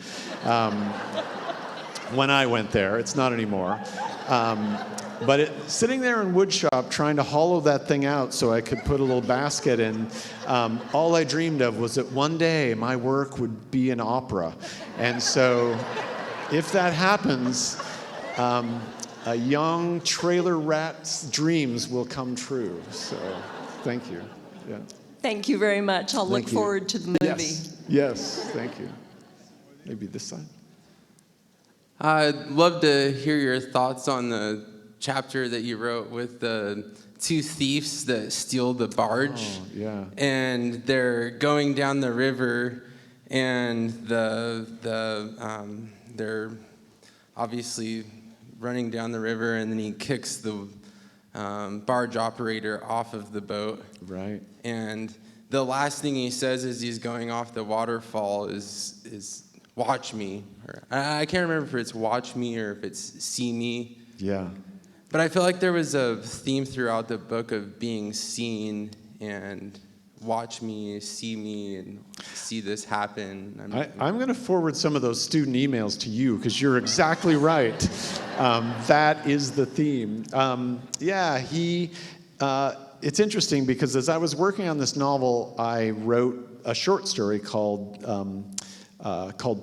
when I went there, it's not anymore. But sitting there in woodshop trying to hollow that thing out so I could put a little basket in, all I dreamed of was that one day my work would be an opera. And so if that happens, a young trailer rat's dreams will come true. So thank you. Yeah. Thank you very much. I'll look Thank you. forward to the movie. Yes, thank you. Maybe this side. I'd love to hear your thoughts on the chapter that you wrote with the two thieves that steal the barge. Oh, yeah. And they're going down the river, and they're obviously running down the river, and then he kicks the barge operator off of the boat. Right. And the last thing he says as he's going off the waterfall is "watch me." Or, I can't remember if it's "watch me" or if it's "see me." Yeah. But I feel like there was a theme throughout the book of being seen and watch me, see me, and see this happen. I'm going to forward some of those student emails to you because you're exactly right. That is the theme. It's interesting because as I was working on this novel, I wrote a short story called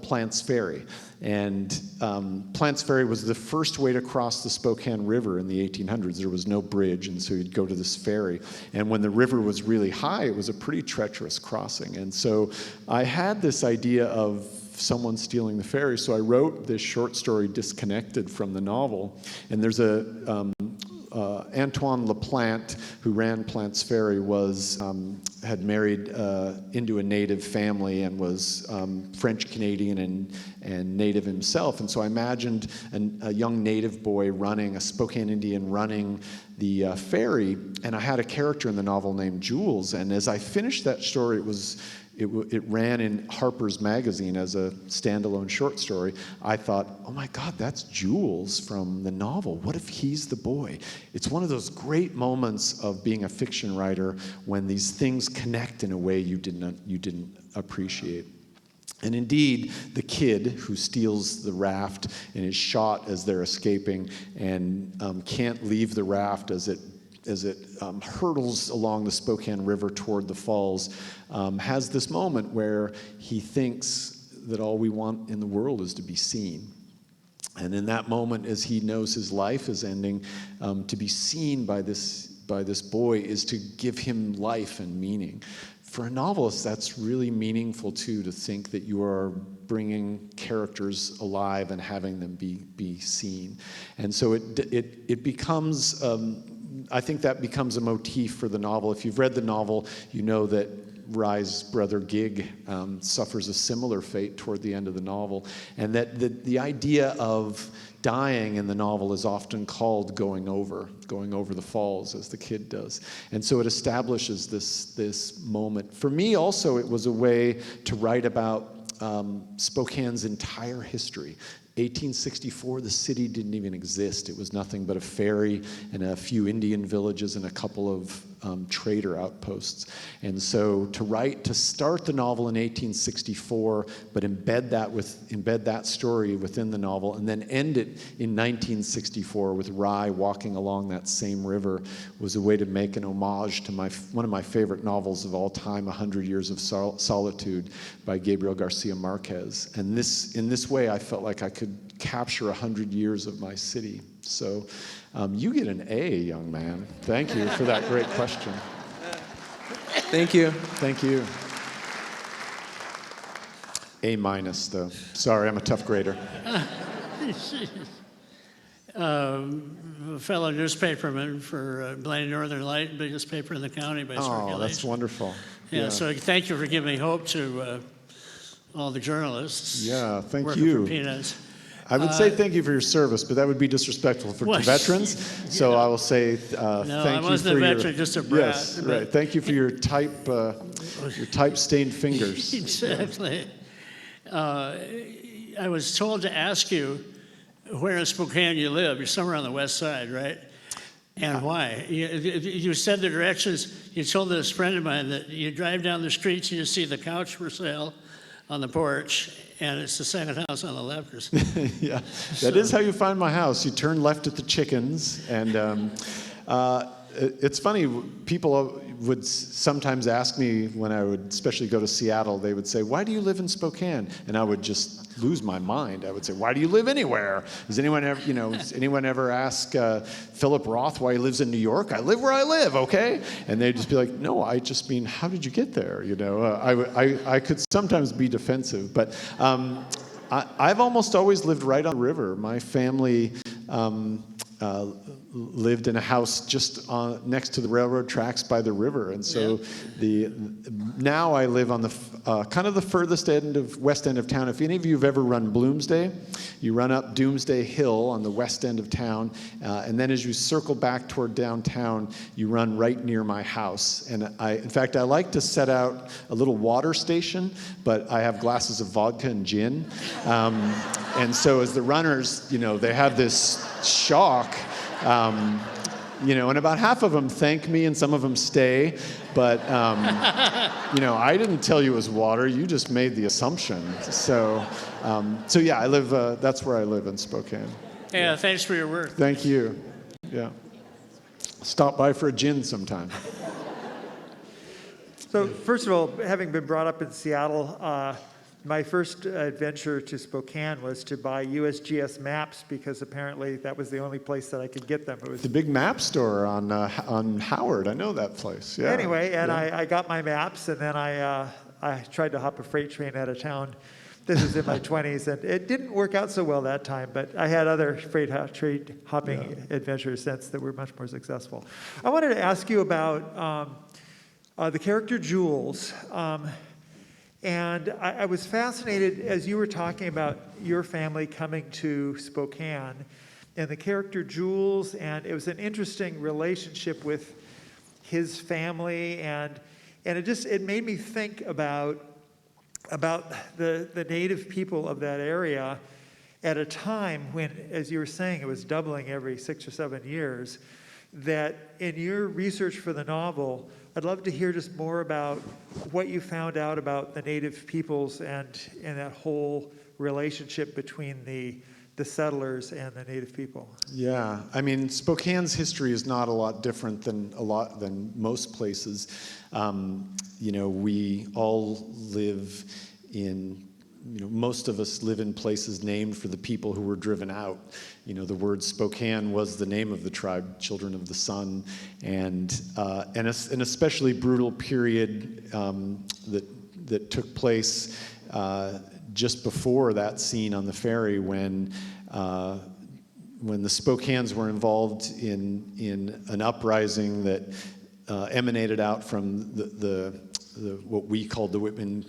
Plants Ferry. And Plants Ferry was the first way to cross the Spokane River in the 1800s. There was no bridge, and so you'd go to this ferry. And when the river was really high, it was a pretty treacherous crossing. And so I had this idea of someone stealing the ferry, so I wrote this short story disconnected from the novel. And there's Antoine LaPlante, who ran Plants Ferry, had married into a native family and was French-Canadian and native himself. And so I imagined a young native boy a Spokane Indian running the ferry, and I had a character in the novel named Jules. And as I finished that story, it ran in Harper's Magazine as a standalone short story. I thought, oh my God, that's Jules from the novel. What if he's the boy? It's one of those great moments of being a fiction writer when these things connect in a way you didn't appreciate. And indeed, the kid who steals the raft and is shot as they're escaping and can't leave the raft as it hurtles along the Spokane River toward the falls, has this moment where he thinks that all we want in the world is to be seen. And in that moment, as he knows his life is ending, to be seen by this boy is to give him life and meaning. For a novelist, that's really meaningful too, to think that you are bringing characters alive and having them be seen. And so it becomes, I think that becomes a motif for the novel. If you've read the novel, you know that Rye's brother Gig suffers a similar fate toward the end of the novel, and that the idea of dying in the novel is often called going over the falls, as the kid does. And so it establishes this moment. For me also, it was a way to write about Spokane's entire history. 1864, the city didn't even exist. It was nothing but a ferry and a few Indian villages and a couple of trader outposts. And so to start the novel in 1864, but embed that story within the novel, and then end it in 1964 with Rye walking along that same river, was a way to make an homage to one of my favorite novels of all time, 100 Years of Solitude by Gabriel Garcia Marquez. And in this way, I felt like I could capture 100 years of my city. So you get an A, young man. Thank you for that great question. Thank you. Thank you. A minus, though. Sorry, I'm a tough grader. Fellow newspaperman for Blaine Northern Light, biggest paper in the county by circulation. Oh, that's wonderful. Yeah, so thank you for giving me hope to all the journalists. Yeah, thank working you. For peanuts. I would say thank you for your service, but that would be disrespectful to veterans. So I will say thank you for I wasn't a veteran, just a brat. Yes, right. Thank you for your type-stained fingers. Exactly. I was told to ask you where in Spokane you live. You're somewhere on the west side, right? And why? You said the directions. You told this friend of mine that you drive down the streets and you see the couch for sale on the porch, and it's the second house on the left. Or something. Yeah, that is how you find my house. You turn left at the chickens, and it's funny, people would sometimes ask me when I would especially go to Seattle, they would say, why do you live in Spokane? And I would just lose my mind. I would say, why do you live anywhere? Does anyone ever ask Philip Roth why he lives in New York? I live where I live, okay? And they'd just be like, no, I just mean, how did you get there? I could sometimes be defensive, but I've almost always lived right on the river. My family lived in a house just next to the railroad tracks by the river, and so now I live on the kind of the furthest west end of town. If any of you have ever run Bloomsday, you run up Doomsday Hill on the west end of town, and then as you circle back toward downtown, you run right near my house. And in fact, I like to set out a little water station, but I have glasses of vodka and gin, and so as the runners, they have this shock, and about half of them thank me and some of them stay, but I didn't tell you it was water, you just made the assumption. So yeah, I live, that's where I live in Spokane. Yeah, thanks for your work. Thank you. Yeah. Stop by for a gin sometime. So first of all, having been brought up in Seattle, my first adventure to Spokane was to buy USGS maps because apparently that was the only place that I could get them. It was The big map store on Howard. I know that place. Yeah. Anyway, and I got my maps, and then I tried to hop a freight train out of town. This was in my 20s, and it didn't work out so well that time, but I had other freight hopping adventures since that were much more successful. I wanted to ask you about the character Jules. And I was fascinated as you were talking about your family coming to Spokane and the character Jules, and it was an interesting relationship with his family, and it made me think about the native people of that area at a time when, as you were saying, it was doubling every 6 or 7 years. That in your research for the novel, I'd love to hear just more about what you found out about the native peoples and that whole relationship between the settlers and the native people. Yeah, I mean, Spokane's history is not a lot different than most places. We all live in, most of us live in places named for the people who were driven out. The word Spokane was the name of the tribe, Children of the Sun, and an especially brutal period that took place just before that scene on the ferry when the Spokanes were involved in an uprising that emanated out from the what we called the Whitman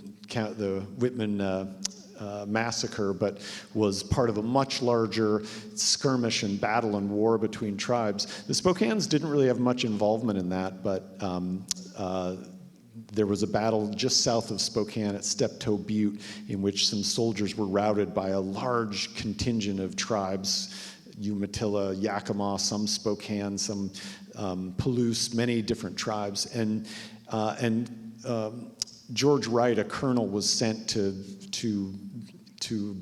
massacre, but was part of a much larger skirmish and battle and war between tribes. The Spokanes didn't really have much involvement in that, but there was a battle just south of Spokane at Steptoe Butte in which some soldiers were routed by a large contingent of tribes, Umatilla, Yakima, some Spokane, some Palouse, many different tribes. And George Wright, a colonel, was sent to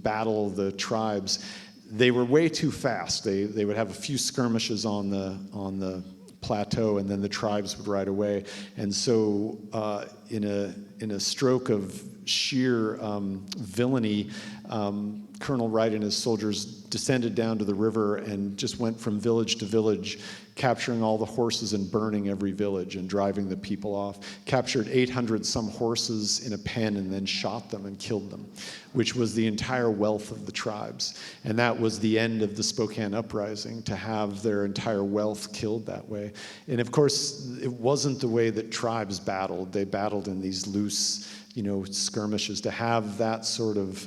battle the tribes. They were way too fast. They would have a few skirmishes on the plateau, and then the tribes would ride away. And so, in a stroke of sheer villainy, Colonel Wright and his soldiers descended down to the river and just went from village to village, capturing all the horses and burning every village and driving the people off. Captured 800 some horses in a pen and then shot them and killed them, which was the entire wealth of the tribes. And that was the end of the Spokane Uprising, to have their entire wealth killed that way. And of course, it wasn't the way that tribes battled. They battled in these loose, skirmishes. To have that sort of,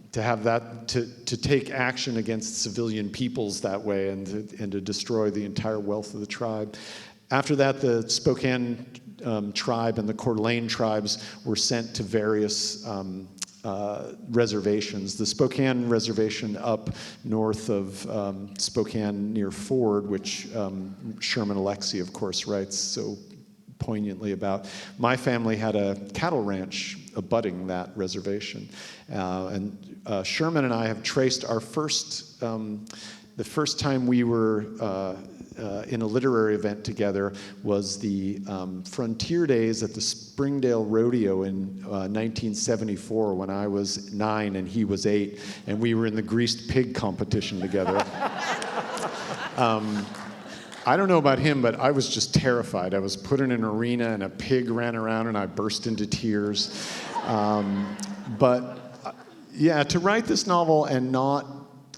to take action against civilian peoples that way and to destroy the entire wealth of the tribe. After that, the Spokane tribe and the Coeur d'Alene tribes were sent to various reservations. The Spokane reservation up north of Spokane near Ford, which Sherman Alexie, of course, writes so poignantly about. My family had a cattle ranch abutting that reservation. And Sherman and I have traced our the first time we were in a literary event together was the Frontier Days at the Springdale Rodeo in 1974, when I was 9 and he was 8, and we were in the greased pig competition together. I don't know about him, but I was just terrified. I was put in an arena and a pig ran around and I burst into tears. But yeah, to write this novel and not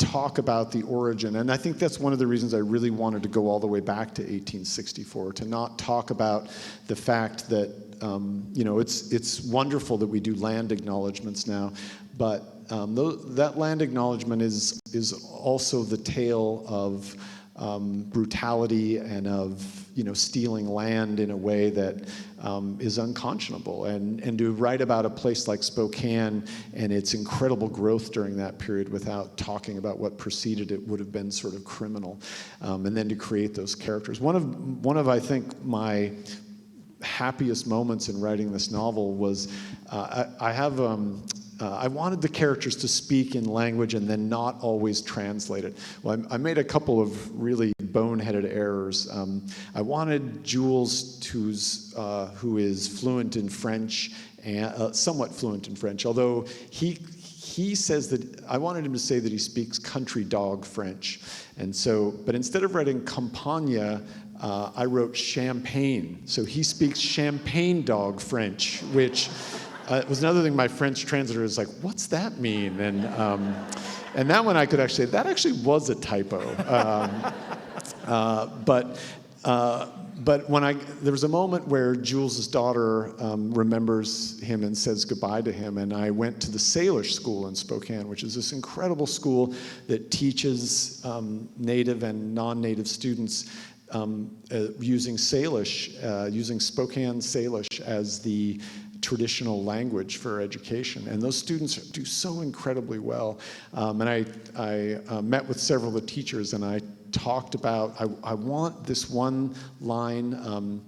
talk about the origin. And I think that's one of the reasons I really wanted to go all the way back to 1864, to not talk about the fact that, it's wonderful that we do land acknowledgments now, but that land acknowledgement is also the tale of brutality and of stealing land in a way that is unconscionable. And to write about a place like Spokane and its incredible growth during that period without talking about what preceded it would have been sort of criminal. And then to create those characters. One of I think my happiest moments in writing this novel was I wanted the characters to speak in language and then not always translate it. Well, I made a couple of really boneheaded errors. I wanted Jules, who is fluent in French, and somewhat fluent in French, although he says that, I wanted him to say that he speaks country dog French. And so, but instead of writing Campagne, I wrote Champagne. So he speaks champagne dog French, which it was another thing my French translator was like, what's that mean? And that one I could actually say, that actually was a typo. But when there was a moment where Jules's daughter remembers him and says goodbye to him, and I went to the Salish School in Spokane, which is this incredible school that teaches native and non-native students using Salish, using Spokane Salish as the traditional language for education, and those students do so incredibly well. And I met with several of the teachers, and I talked about, I want this one line,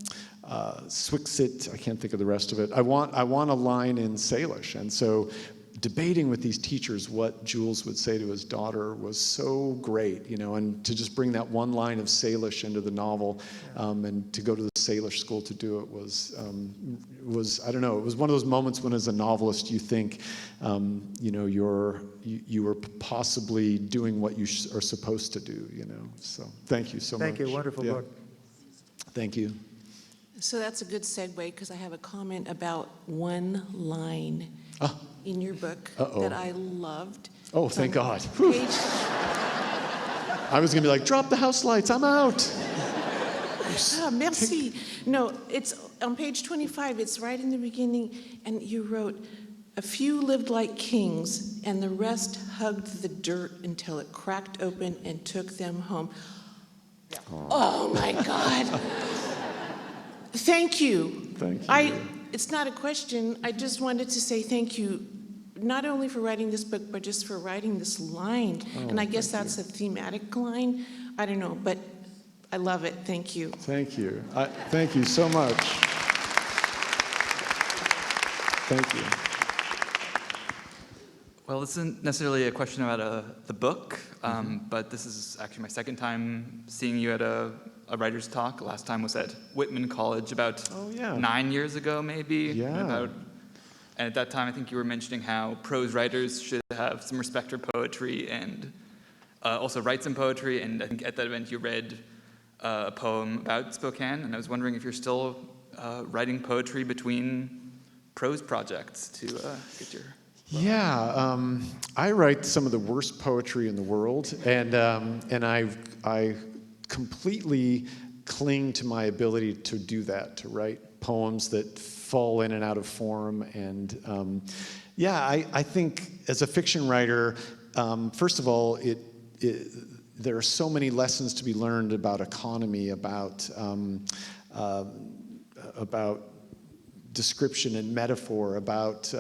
Swixit, I can't think of the rest of it. I want a line in Salish, and so debating with these teachers what Jules would say to his daughter was so great, and to just bring that one line of Salish into the novel, and to go to the Salish school to do it was I don't know, it was one of those moments when as a novelist you think, you were possibly doing what you are supposed to do, So thank you so much. Thank you, wonderful book. Thank you. So that's a good segue, because I have a comment about one line in your book that I loved. Oh, thank God. Page, I was going to be like, drop the house lights, I'm out. merci. No, it's on page 25, it's right in the beginning, and you wrote, "A few lived like kings, and the rest hugged the dirt until it cracked open and took them home." Oh my God. Thank you. Thank you. It's not a question. I just wanted to say thank you, not only for writing this book, but just for writing this line. And I guess that's a thematic line. I don't know, but I love it. Thank you. Thank you. Thank you so much. Thank you. Well, this isn't necessarily a question about the book, but this is actually my second time seeing you at a writer's talk. Last time was at Whitman College about 9 years ago, maybe. Yeah. And at that time, I think you were mentioning how prose writers should have some respect for poetry and also write some poetry. And I think at that event you read a poem about Spokane. And I was wondering if you're still writing poetry between prose projects to get your... Yeah, I write some of the worst poetry in the world, and I completely cling to my ability to do that, to write poems that fall in and out of form. And I think as a fiction writer, first of all, there are so many lessons to be learned about economy, about description and metaphor, about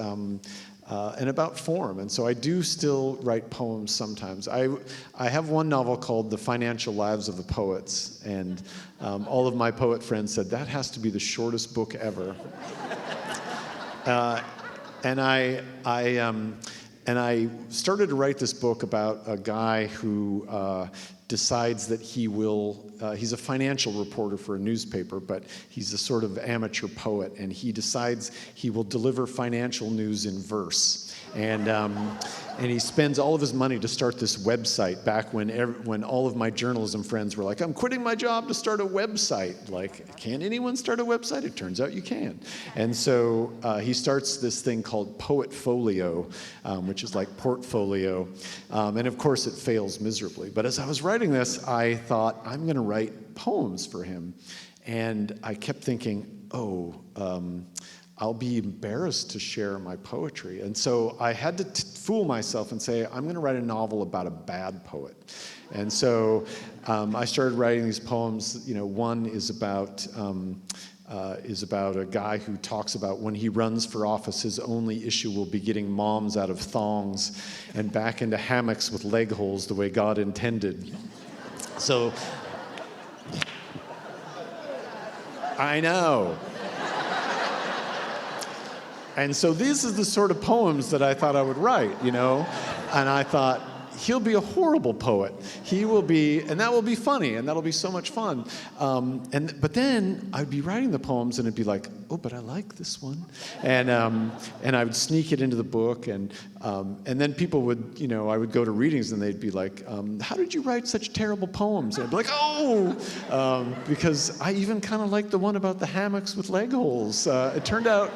and about form. And so I do still write poems sometimes. I have one novel called The Financial Lives of the Poets, and all of my poet friends said, that has to be the shortest book ever. And I started to write this book about a guy who decides that he's a financial reporter for a newspaper, but he's a sort of amateur poet, and he decides he will deliver financial news in verse. And And he spends all of his money to start this website back when all of my journalism friends were like, I'm quitting my job to start a website. Like, can anyone start a website? It turns out you can. And so he starts this thing called Poetfolio, which is like portfolio. And of course, it fails miserably. But as I was writing this, I thought, I'm going to write poems for him. And I kept thinking, I'll be embarrassed to share my poetry. And so I had to fool myself and say, I'm going to write a novel about a bad poet. And so I started writing these poems. One is about a guy who talks about when he runs for office, his only issue will be getting moms out of thongs and back into hammocks with leg holes the way God intended. So, I know. And so these are the sort of poems that I thought I would write, And I thought, he'll be a horrible poet. He will be, and that will be funny, and that'll be so much fun. But then I'd be writing the poems, and it'd be like, oh, but I like this one, and I would sneak it into the book, and then people would, I would go to readings, and they'd be like, how did you write such terrible poems? And I'd be like, because I even kind of liked the one about the hammocks with leg holes. It turned out,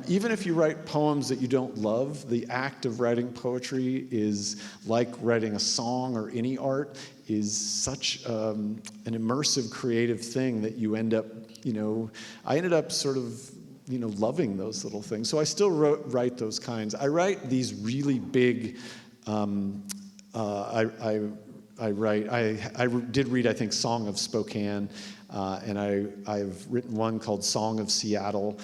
even if you write poems that you don't love, the act of writing poetry is like writing a song or any art, is such an immersive, creative thing that you end up, I ended up sort of, loving those little things. So I still write those kinds. I write these really big, I did read, I think, Song of Spokane, and I've written one called Song of Seattle,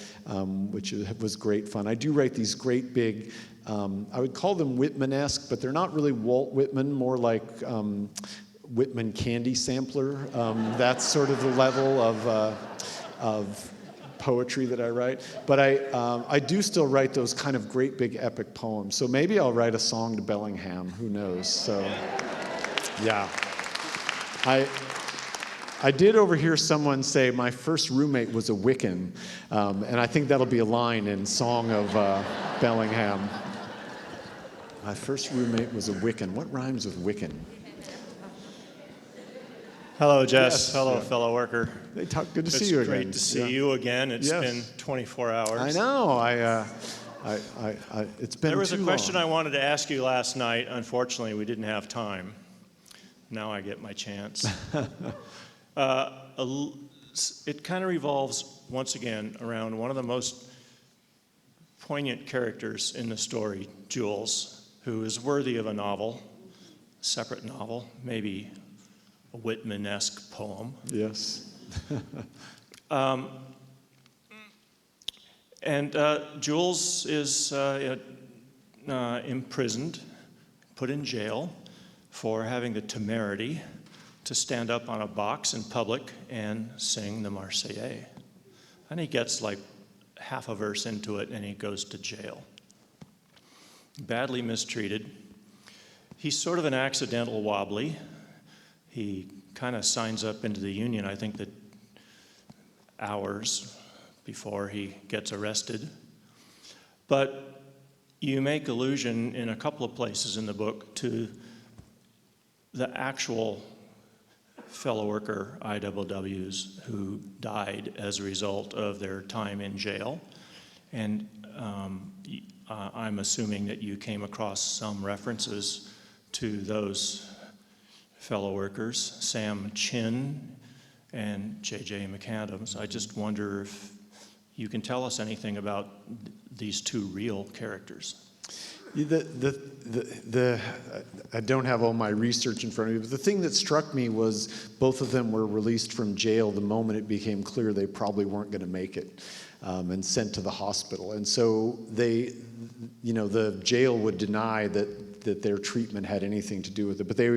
which was great fun. I do write these great big, I would call them Whitman-esque, but they're not really Walt Whitman, more like Whitman candy sampler. That's sort of the level of poetry that I write. But I do still write those kind of great big epic poems. So maybe I'll write a song to Bellingham, who knows? So, yeah. I did overhear someone say, my first roommate was a Wiccan, and I think that'll be a line in Song of Bellingham. My first roommate was a Wiccan. What rhymes with Wiccan? Hello, Jess. Yes. Hello, fellow worker. They talk. Good to see you again. It's great to see you again. It's been 24 hours. I know. It's been too long. There was a question I wanted to ask you last night. Unfortunately, we didn't have time. Now I get my chance. It kind of revolves, once again, around one of the most poignant characters in the story, Jules, who is worthy of a novel, a separate novel, maybe a Whitman-esque poem. Yes. And Jules is imprisoned, put in jail for having the temerity to stand up on a box in public and sing the Marseillaise. And he gets like half a verse into it and he goes to jail. Badly mistreated. He's sort of an accidental wobbly. He kind of signs up into the Union, I think, that hours before he gets arrested. But you make allusion in a couple of places in the book to the actual fellow worker IWWs who died as a result of their time in jail. And I'm assuming that you came across some references to those fellow workers, Sam Chin and J.J. McAdams. I just wonder if you can tell us anything about these two real characters. I don't have all my research in front of me, but the thing that struck me was both of them were released from jail the moment it became clear they probably weren't going to make it, and sent to the hospital. And so the jail would deny that their treatment had anything to do with it. But they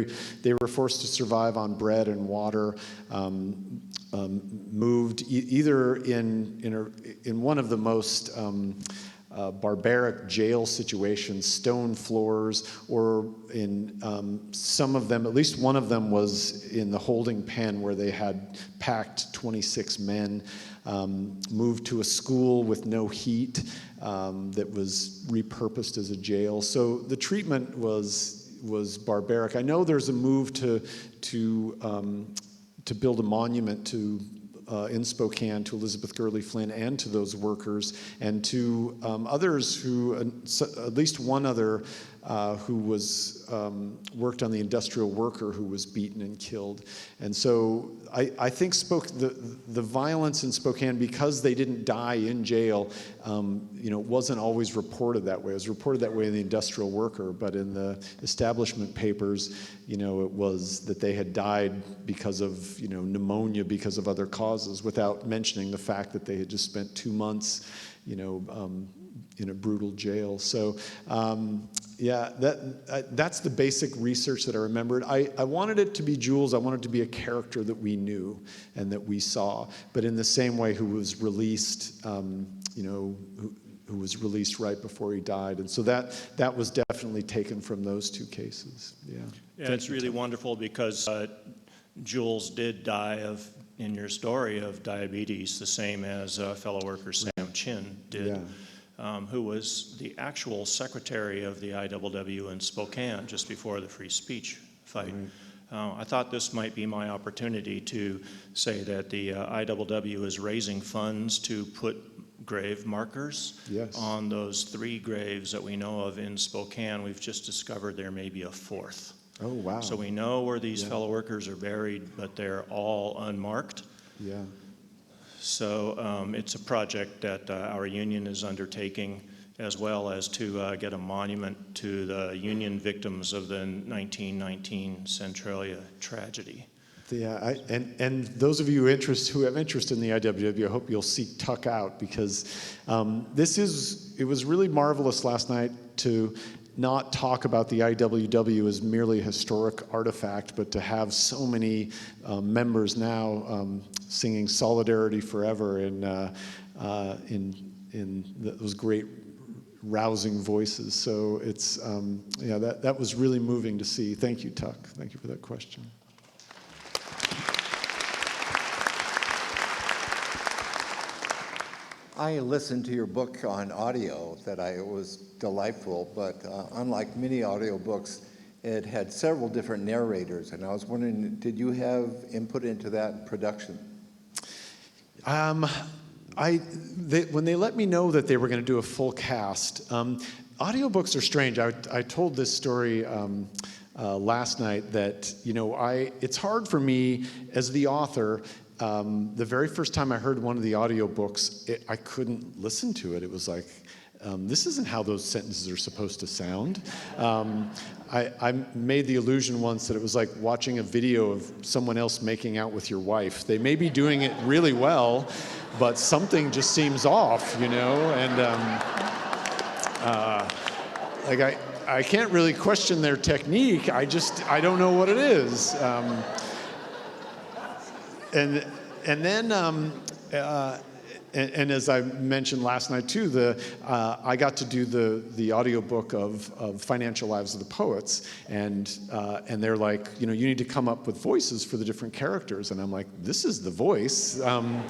were forced to survive on bread and water, moved either in one of the most barbaric jail situations, stone floors, or in some of them, at least one of them was in the holding pen where they had packed 26 men, moved to a school with no heat, that was repurposed as a jail. So the treatment was barbaric. I know there's a move to build a monument to in Spokane to Elizabeth Gurley Flynn and to those workers and to others who, at least one other who was worked on the industrial worker who was beaten and killed. And so I think the violence in Spokane, because they didn't die in jail, wasn't always reported that way. It was reported that way in the industrial worker, but in the establishment papers, it was that they had died because of pneumonia, because of other causes, without mentioning the fact that they had just spent 2 months, in a brutal jail. So yeah, that's the basic research that I remembered. I wanted it to be Jules. I wanted it to be a character that we knew and that we saw, but in the same way who was released, who was released right before he died. And so that was definitely taken from those two cases. Yeah. Yeah, it's really wonderful because Jules did die in your story of diabetes, the same as fellow worker Sam Chin did. Yeah. Who was the actual secretary of the IWW in Spokane just before the free speech fight. Right. I thought this might be my opportunity to say that the IWW is raising funds to put grave markers on those 3 graves that we know of in Spokane. We've just discovered there may be a 4th. Oh, wow. So we know where these fellow workers are buried, but they're all unmarked. Yeah. So it's a project that our union is undertaking, as well as to get a monument to the union victims of the 1919 Centralia tragedy. Yeah, and those of you who have interest in the IWW, I hope you'll seek Tuck out, because it was really marvelous last night to not talk about the IWW as merely a historic artifact, but to have so many members now singing "Solidarity Forever" in those great rousing voices. So it's that was really moving to see. Thank you, Tuck. Thank you for that question. I listened to your book on audio. It was delightful, but unlike many audiobooks, it had several different narrators, and I was wondering, did you have input into that production? When they let me know that they were going to do a full cast, audiobooks are strange. I told this story last night that it's hard for me as the author. The very first time I heard one of the audiobooks, I couldn't listen to it. It was like, this isn't how those sentences are supposed to sound. I made the illusion once that it was like watching a video of someone else making out with your wife. They may be doing it really well, but something just seems off, and I can't really question their technique. I don't know what it is. And as I mentioned last night too, I got to do the audiobook of Financial Lives of the Poets, and they're like, you need to come up with voices for the different characters, and I'm like, this is the voice, and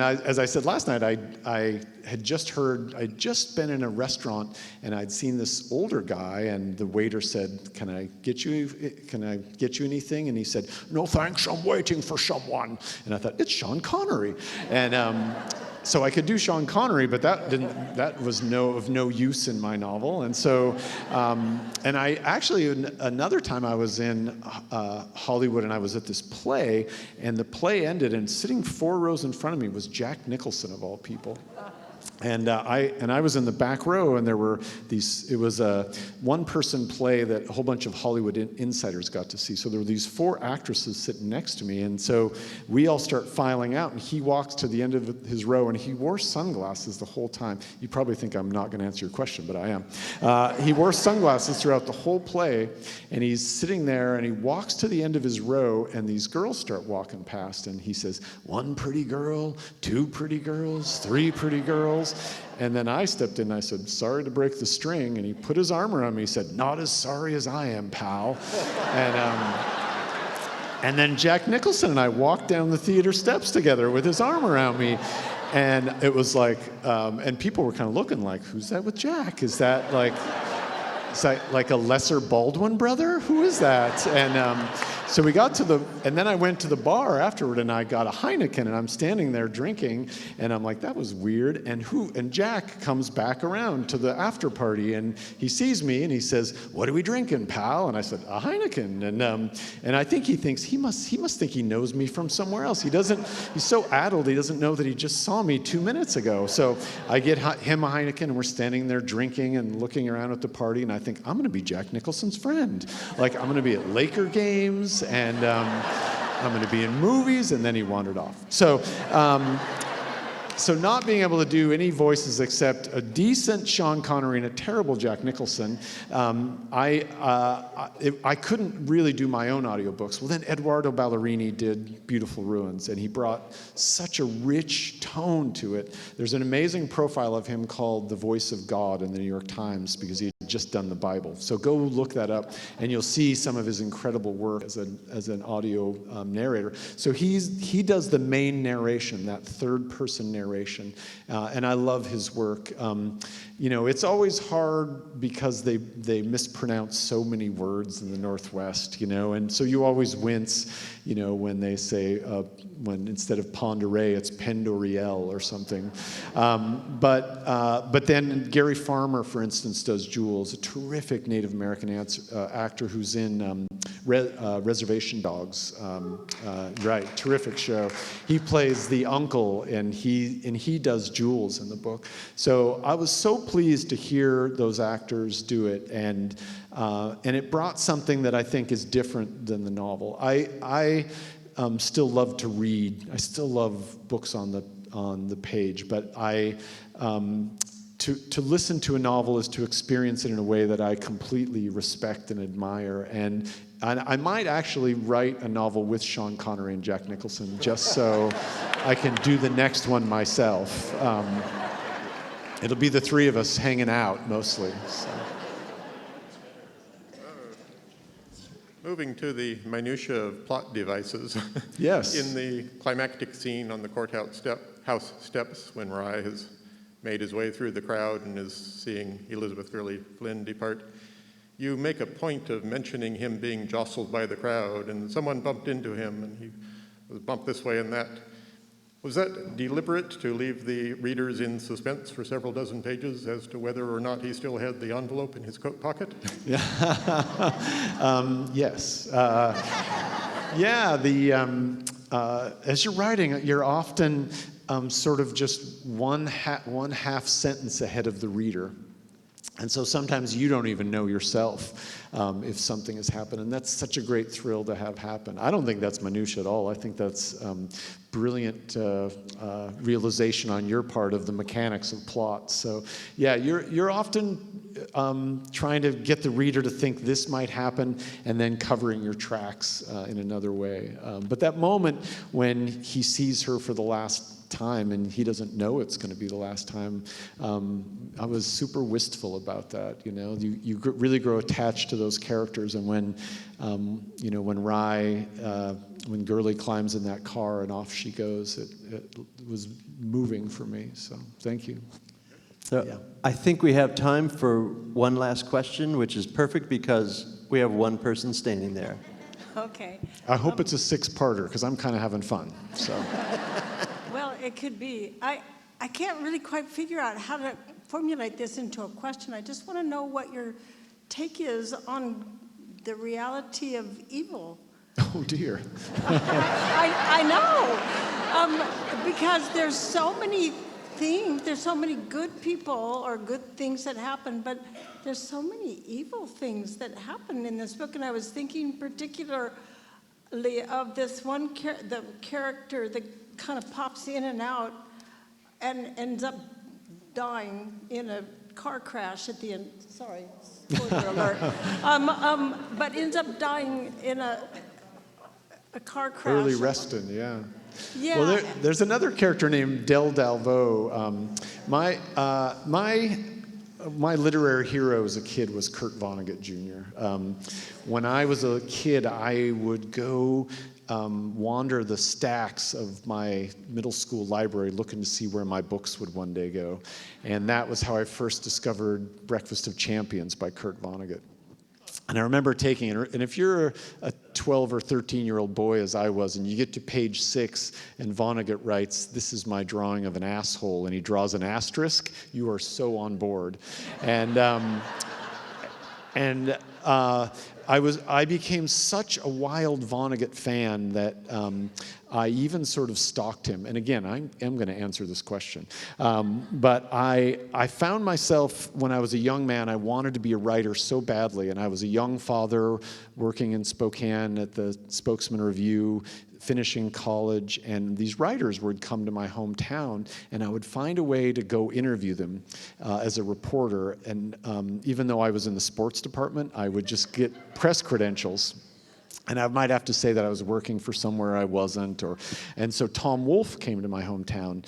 as I said last night, I'd just been in a restaurant and I'd seen this older guy, and the waiter said, can I get you anything? And he said, no thanks, I'm waiting for someone. And I thought, it's Sean Connery. And so I could do Sean Connery, but that was of no use in my novel. And so, and I actually, another time I was in Hollywood and I was at this play, and the play ended, and sitting 4 rows in front of me was Jack Nicholson, of all people. And I was in the back row, and there were it was a one-person play that a whole bunch of Hollywood insiders got to see. So there were these 4 actresses sitting next to me, and so we all start filing out, and he walks to the end of his row, and he wore sunglasses the whole time. You probably think I'm not going to answer your question, but I am. He wore sunglasses throughout the whole play, and he's sitting there, and he walks to the end of his row, and these girls start walking past, and he says, 1 pretty girl, 2 pretty girls, 3 pretty girls. And then I stepped in and I said, sorry to break the string. And he put his arm around me. He said, not as sorry as I am, pal. And then Jack Nicholson and I walked down the theater steps together with his arm around me. And it was like, and people were kind of looking like, who's that with Jack? Is that like a lesser Baldwin brother? Who is that? And so we got to and then I went to the bar afterward and I got a Heineken and I'm standing there drinking and I'm like, that was weird. And Jack comes back around to the after party and he sees me and he says, what are we drinking, pal? And I said, a Heineken. And I think he thinks, he must think he knows me from somewhere else. He's so addled, he doesn't know that he just saw me 2 minutes ago. So I get him a Heineken and we're standing there drinking and looking around at the party and I think, I'm gonna be Jack Nicholson's friend. Like, I'm gonna be at Laker games and I'm going to be in movies, and then he wandered off. So not being able to do any voices except a decent Sean Connery and a terrible Jack Nicholson, I couldn't really do my own audiobooks. Well, then Eduardo Ballerini did Beautiful Ruins, and he brought such a rich tone to it. There's an amazing profile of him called The Voice of God in the New York Times because he had just done the Bible. So go look that up, and you'll see some of his incredible work as an audio narrator. So he does the main narration, that third-person narration. And I love his work. It's always hard because they mispronounce so many words in the Northwest, and so you always wince, when they say, when instead of Ponderay, it's Pendoriel or something. But then Gary Farmer, for instance, does Jules, a terrific Native American actor who's in Reservation Dogs. Right, terrific show. He plays the uncle, and he does Jules in the book. So I was so pleased to hear those actors do it, and it brought something that I think is different than the novel. I still love to read. I still love books on the page, but to listen to a novel is to experience it in a way that I completely respect and admire. And I might actually write a novel with Sean Connery and Jack Nicholson just so I can do the next one myself. It'll be the three of us hanging out mostly. So. Moving to the minutia of plot devices. Yes. In the climactic scene on the courthouse house steps when Rye has made his way through the crowd and is seeing Elizabeth Gurley Flynn depart, you make a point of mentioning him being jostled by the crowd and someone bumped into him and he was bumped this way and that. Was that deliberate to leave the readers in suspense for several dozen pages as to whether or not he still had the envelope in his coat pocket? Yes. As you're writing, you're often sort of just one half sentence ahead of the reader. And so sometimes you don't even know yourself if something has happened. And that's such a great thrill to have happen. I don't think that's minutia at all. I think that's brilliant realization on your part of the mechanics of plot. So yeah, you're often trying to get the reader to think this might happen and then covering your tracks in another way. But that moment when he sees her for the last time and he doesn't know it's going to be the last time, I was super wistful about that. You really grow attached to those characters, and when when Gurley climbs in that car and off she goes, it was moving for me. So thank you. So yeah. I think we have time for one last question, which is perfect because we have one person standing there. Okay. I hope it's a six-parter because I'm kind of having fun. So. Well, it could be. I can't really quite figure out how to formulate this into a question. I just want to know what your take is on the reality of evil. Oh, dear. I know, because there's so many things, there's so many good people or good things that happen, but there's so many evil things that happen in this book, and I was thinking particularly of this one the character that kind of pops in and out and ends up dying in a car crash at the end. Sorry, spoiler alert. But ends up dying in a car crash. Early Reston, yeah. Yeah. Well, there's another character named Del Dalvo. My literary hero as a kid was Kurt Vonnegut Jr. When I was a kid, I would go wander the stacks of my middle school library looking to see where my books would one day go. And that was how I first discovered Breakfast of Champions by Kurt Vonnegut. And I remember taking it, and if you're a 12 or 13-year-old boy, as I was, and you get to page 6, and Vonnegut writes, "This is my drawing of an asshole," and he draws an asterisk, you are so on board. I became such a wild Vonnegut fan that I even sort of stalked him. And again, I am going to answer this question. But I found myself, when I was a young man, I wanted to be a writer so badly. And I was a young father working in Spokane at the Spokesman Review, finishing college, and these writers would come to my hometown, and I would find a way to go interview them as a reporter. And even though I was in the sports department, I would just get press credentials. And I might have to say that I was working for somewhere I wasn't. And so Tom Wolfe came to my hometown,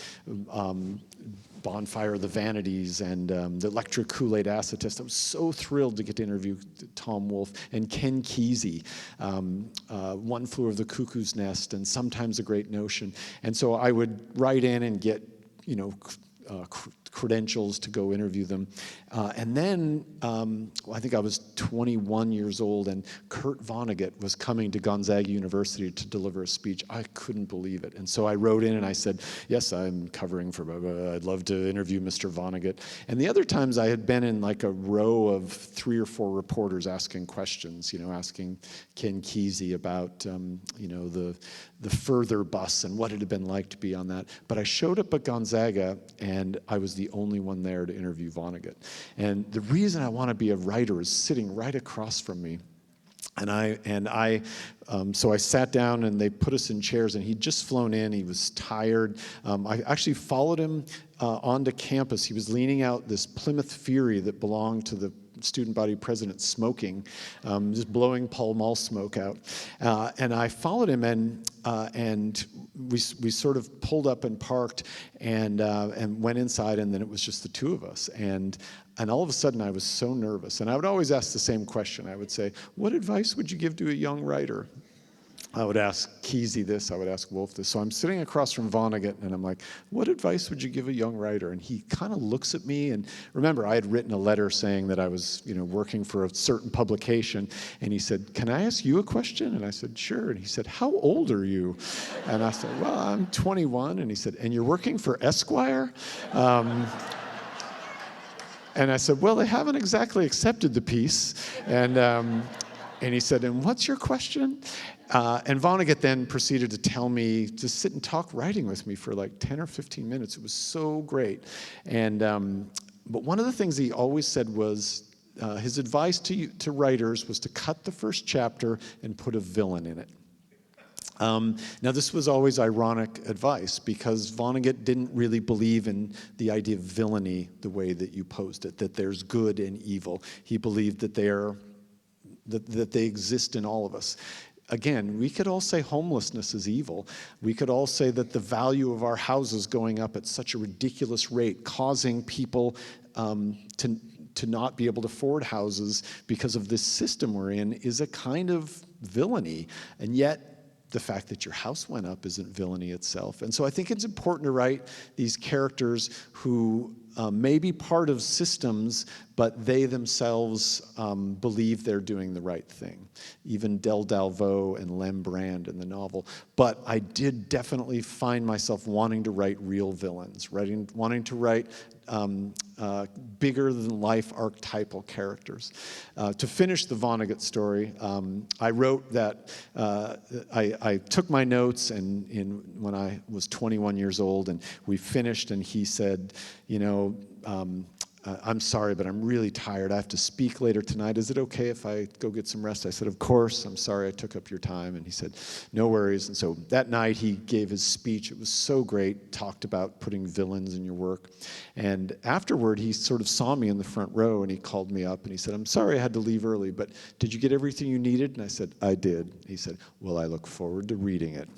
Bonfire of the Vanities and the Electric Kool-Aid Acid Test. I was so thrilled to get to interview Tom Wolfe and Ken Kesey, One Flew Over the Cuckoo's Nest, and Sometimes a Great Notion. And so I would write in and get, credentials to go interview them. And then I think I was 21 years old, and Kurt Vonnegut was coming to Gonzaga University to deliver a speech. I couldn't believe it. And so I wrote in and I said, yes, I'm covering for, I'd love to interview Mr. Vonnegut. And the other times I had been in like a row of 3 or 4 reporters asking questions, asking Ken Kesey about, the further bus and what it had been like to be on that. But I showed up at Gonzaga, and I was the only one there to interview Vonnegut. And the reason I want to be a writer is sitting right across from me. So I sat down, and they put us in chairs, and he'd just flown in. He was tired. I actually followed him onto campus. He was leaning out this Plymouth Fury that belonged to the student body president, smoking, just blowing Pall Mall smoke out. And I followed him, and we sort of pulled up and parked and went inside, and then it was just the 2 of us. And all of a sudden, I was so nervous. And I would always ask the same question. I would say, what advice would you give to a young writer? I would ask Kesey this, I would ask Wolfe this. So I'm sitting across from Vonnegut, and I'm like, what advice would you give a young writer? And he kind of looks at me, and remember, I had written a letter saying that I was, working for a certain publication, and he said, can I ask you a question? And I said, sure. And he said, how old are you? And I said, well, I'm 21. And he said, and you're working for Esquire? And I said, well, they haven't exactly accepted the piece. And he said, and what's your question? And Vonnegut then proceeded to tell me to sit and talk writing with me for like 10 or 15 minutes. It was so great. And but one of the things he always said was his advice to writers was to cut the first chapter and put a villain in it. Now, this was always ironic advice because Vonnegut didn't really believe in the idea of villainy the way that you posed it, that there's good and evil. He believed that they exist in all of us. Again, we could all say homelessness is evil. We could all say that the value of our houses going up at such a ridiculous rate, causing people to not be able to afford houses because of this system we're in, is a kind of villainy. And yet, the fact that your house went up isn't villainy itself. And so I think it's important to write these characters who may be part of systems, but they themselves believe they're doing the right thing. Even Del Dalvo and Lem Brand in the novel. But I did definitely find myself wanting to write real villains, wanting to write bigger than life archetypal characters. To finish the Vonnegut story, I wrote that I took my notes when I was 21 years old, and we finished, and he said, I'm sorry, but I'm really tired. I have to speak later tonight. Is it okay if I go get some rest? I said, of course. I'm sorry I took up your time. And he said, no worries. And so that night he gave his speech. It was so great, talked about putting villains in your work. And afterward, he sort of saw me in the front row, and he called me up, and he said, I'm sorry I had to leave early, but did you get everything you needed? And I said, I did. He said, well, I look forward to reading it.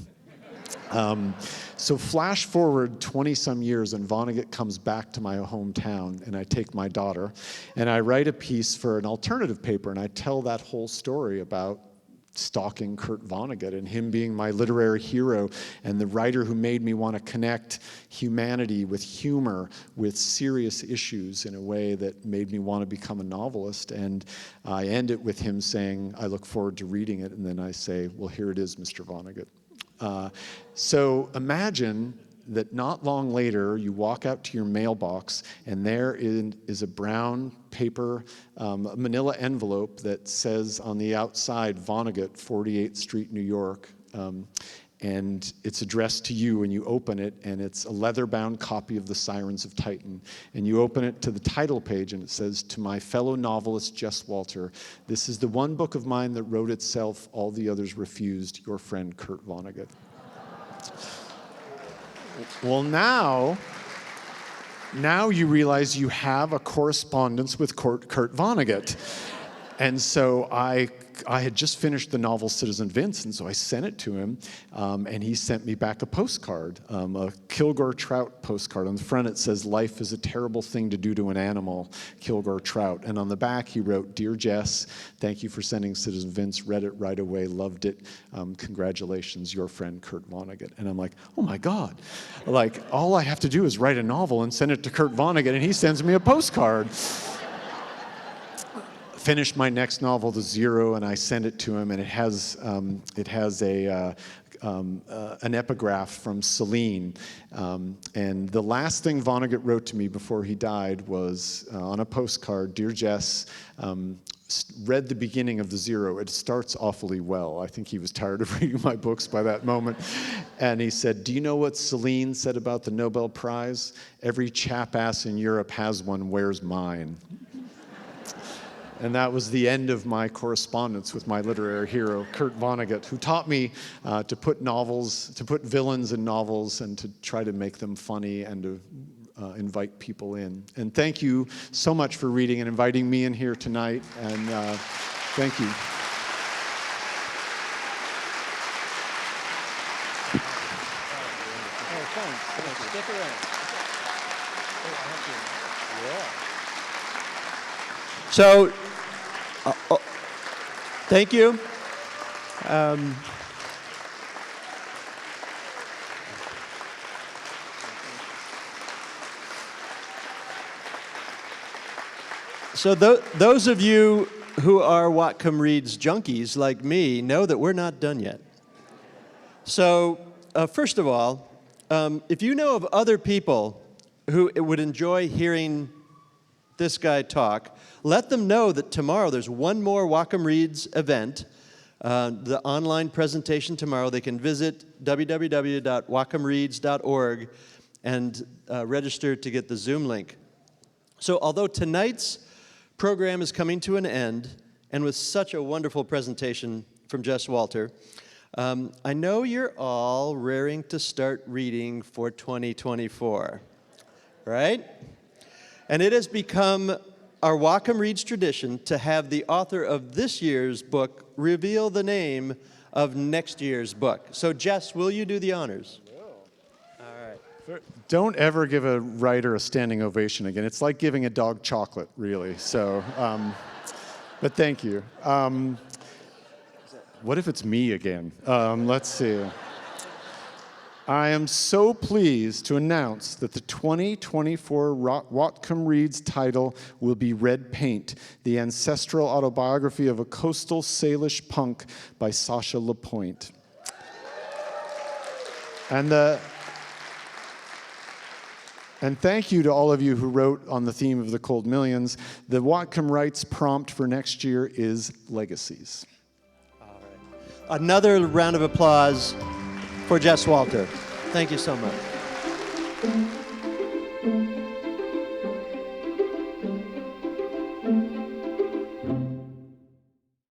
So flash forward 20-some years, and Vonnegut comes back to my hometown, and I take my daughter, and I write a piece for an alternative paper, and I tell that whole story about stalking Kurt Vonnegut and him being my literary hero and the writer who made me want to connect humanity with humor, with serious issues in a way that made me want to become a novelist. And I end it with him saying, I look forward to reading it. And then I say, well, here it is, Mr. Vonnegut. So imagine that not long later, you walk out to your mailbox, and there is a brown paper, manila envelope that says on the outside, Vonnegut, 48th Street, New York. And it's addressed to you, and you open it, and it's a leather-bound copy of The Sirens of Titan. And you open it to the title page, and it says, to my fellow novelist, Jess Walter, this is the one book of mine that wrote itself, all the others refused, your friend Kurt Vonnegut. Well, now you realize you have a correspondence with Kurt Vonnegut. And so I had just finished the novel Citizen Vince, and so I sent it to him, and he sent me back a postcard, a Kilgore Trout postcard. On the front it says, life is a terrible thing to do to an animal, Kilgore Trout. And on the back he wrote, Dear Jess, thank you for sending Citizen Vince, read it right away, loved it, congratulations, your friend Kurt Vonnegut. And I'm like, oh my God, like all I have to do is write a novel and send it to Kurt Vonnegut, and he sends me a postcard. Finished my next novel, The Zero, and I sent it to him, and it has an epigraph from Celine. And the last thing Vonnegut wrote to me before he died was on a postcard, Dear Jess, read the beginning of The Zero. It starts awfully well. I think he was tired of reading my books by that moment. And he said, do you know what Celine said about the Nobel Prize? Every chap-ass in Europe has one, where's mine? And that was the end of my correspondence with my literary hero, Kurt Vonnegut, who taught me to put villains in novels and to try to make them funny and to invite people in. And thank you so much for reading and inviting me in here tonight. And thank you. Stick around. So, thank you. So those of you who are Whatcom READS junkies like me know that we're not done yet. So first of all, if you know of other people who would enjoy hearing this guy talk, let them know that tomorrow there's one more Whatcom READS event, the online presentation tomorrow. They can visit www.whatcomreads.org and register to get the Zoom link. So although tonight's program is coming to an end, and with such a wonderful presentation from Jess Walter, I know you're all raring to start reading for 2024, right? And it has become our Whatcom READS tradition to have the author of this year's book reveal the name of next year's book. So Jess, will you do the honors? All right. Don't ever give a writer a standing ovation again. It's like giving a dog chocolate, really. So, but thank you. What if it's me again? Let's see. I am so pleased to announce that the 2024 Whatcom READS title will be Red Paint, the ancestral autobiography of a coastal Salish punk by Sacha Lapointe. And thank you to all of you who wrote on the theme of the Cold Millions. The Whatcom Writes prompt for next year is Legacies. All right. Another round of applause for Jess Walter. Thank you so much.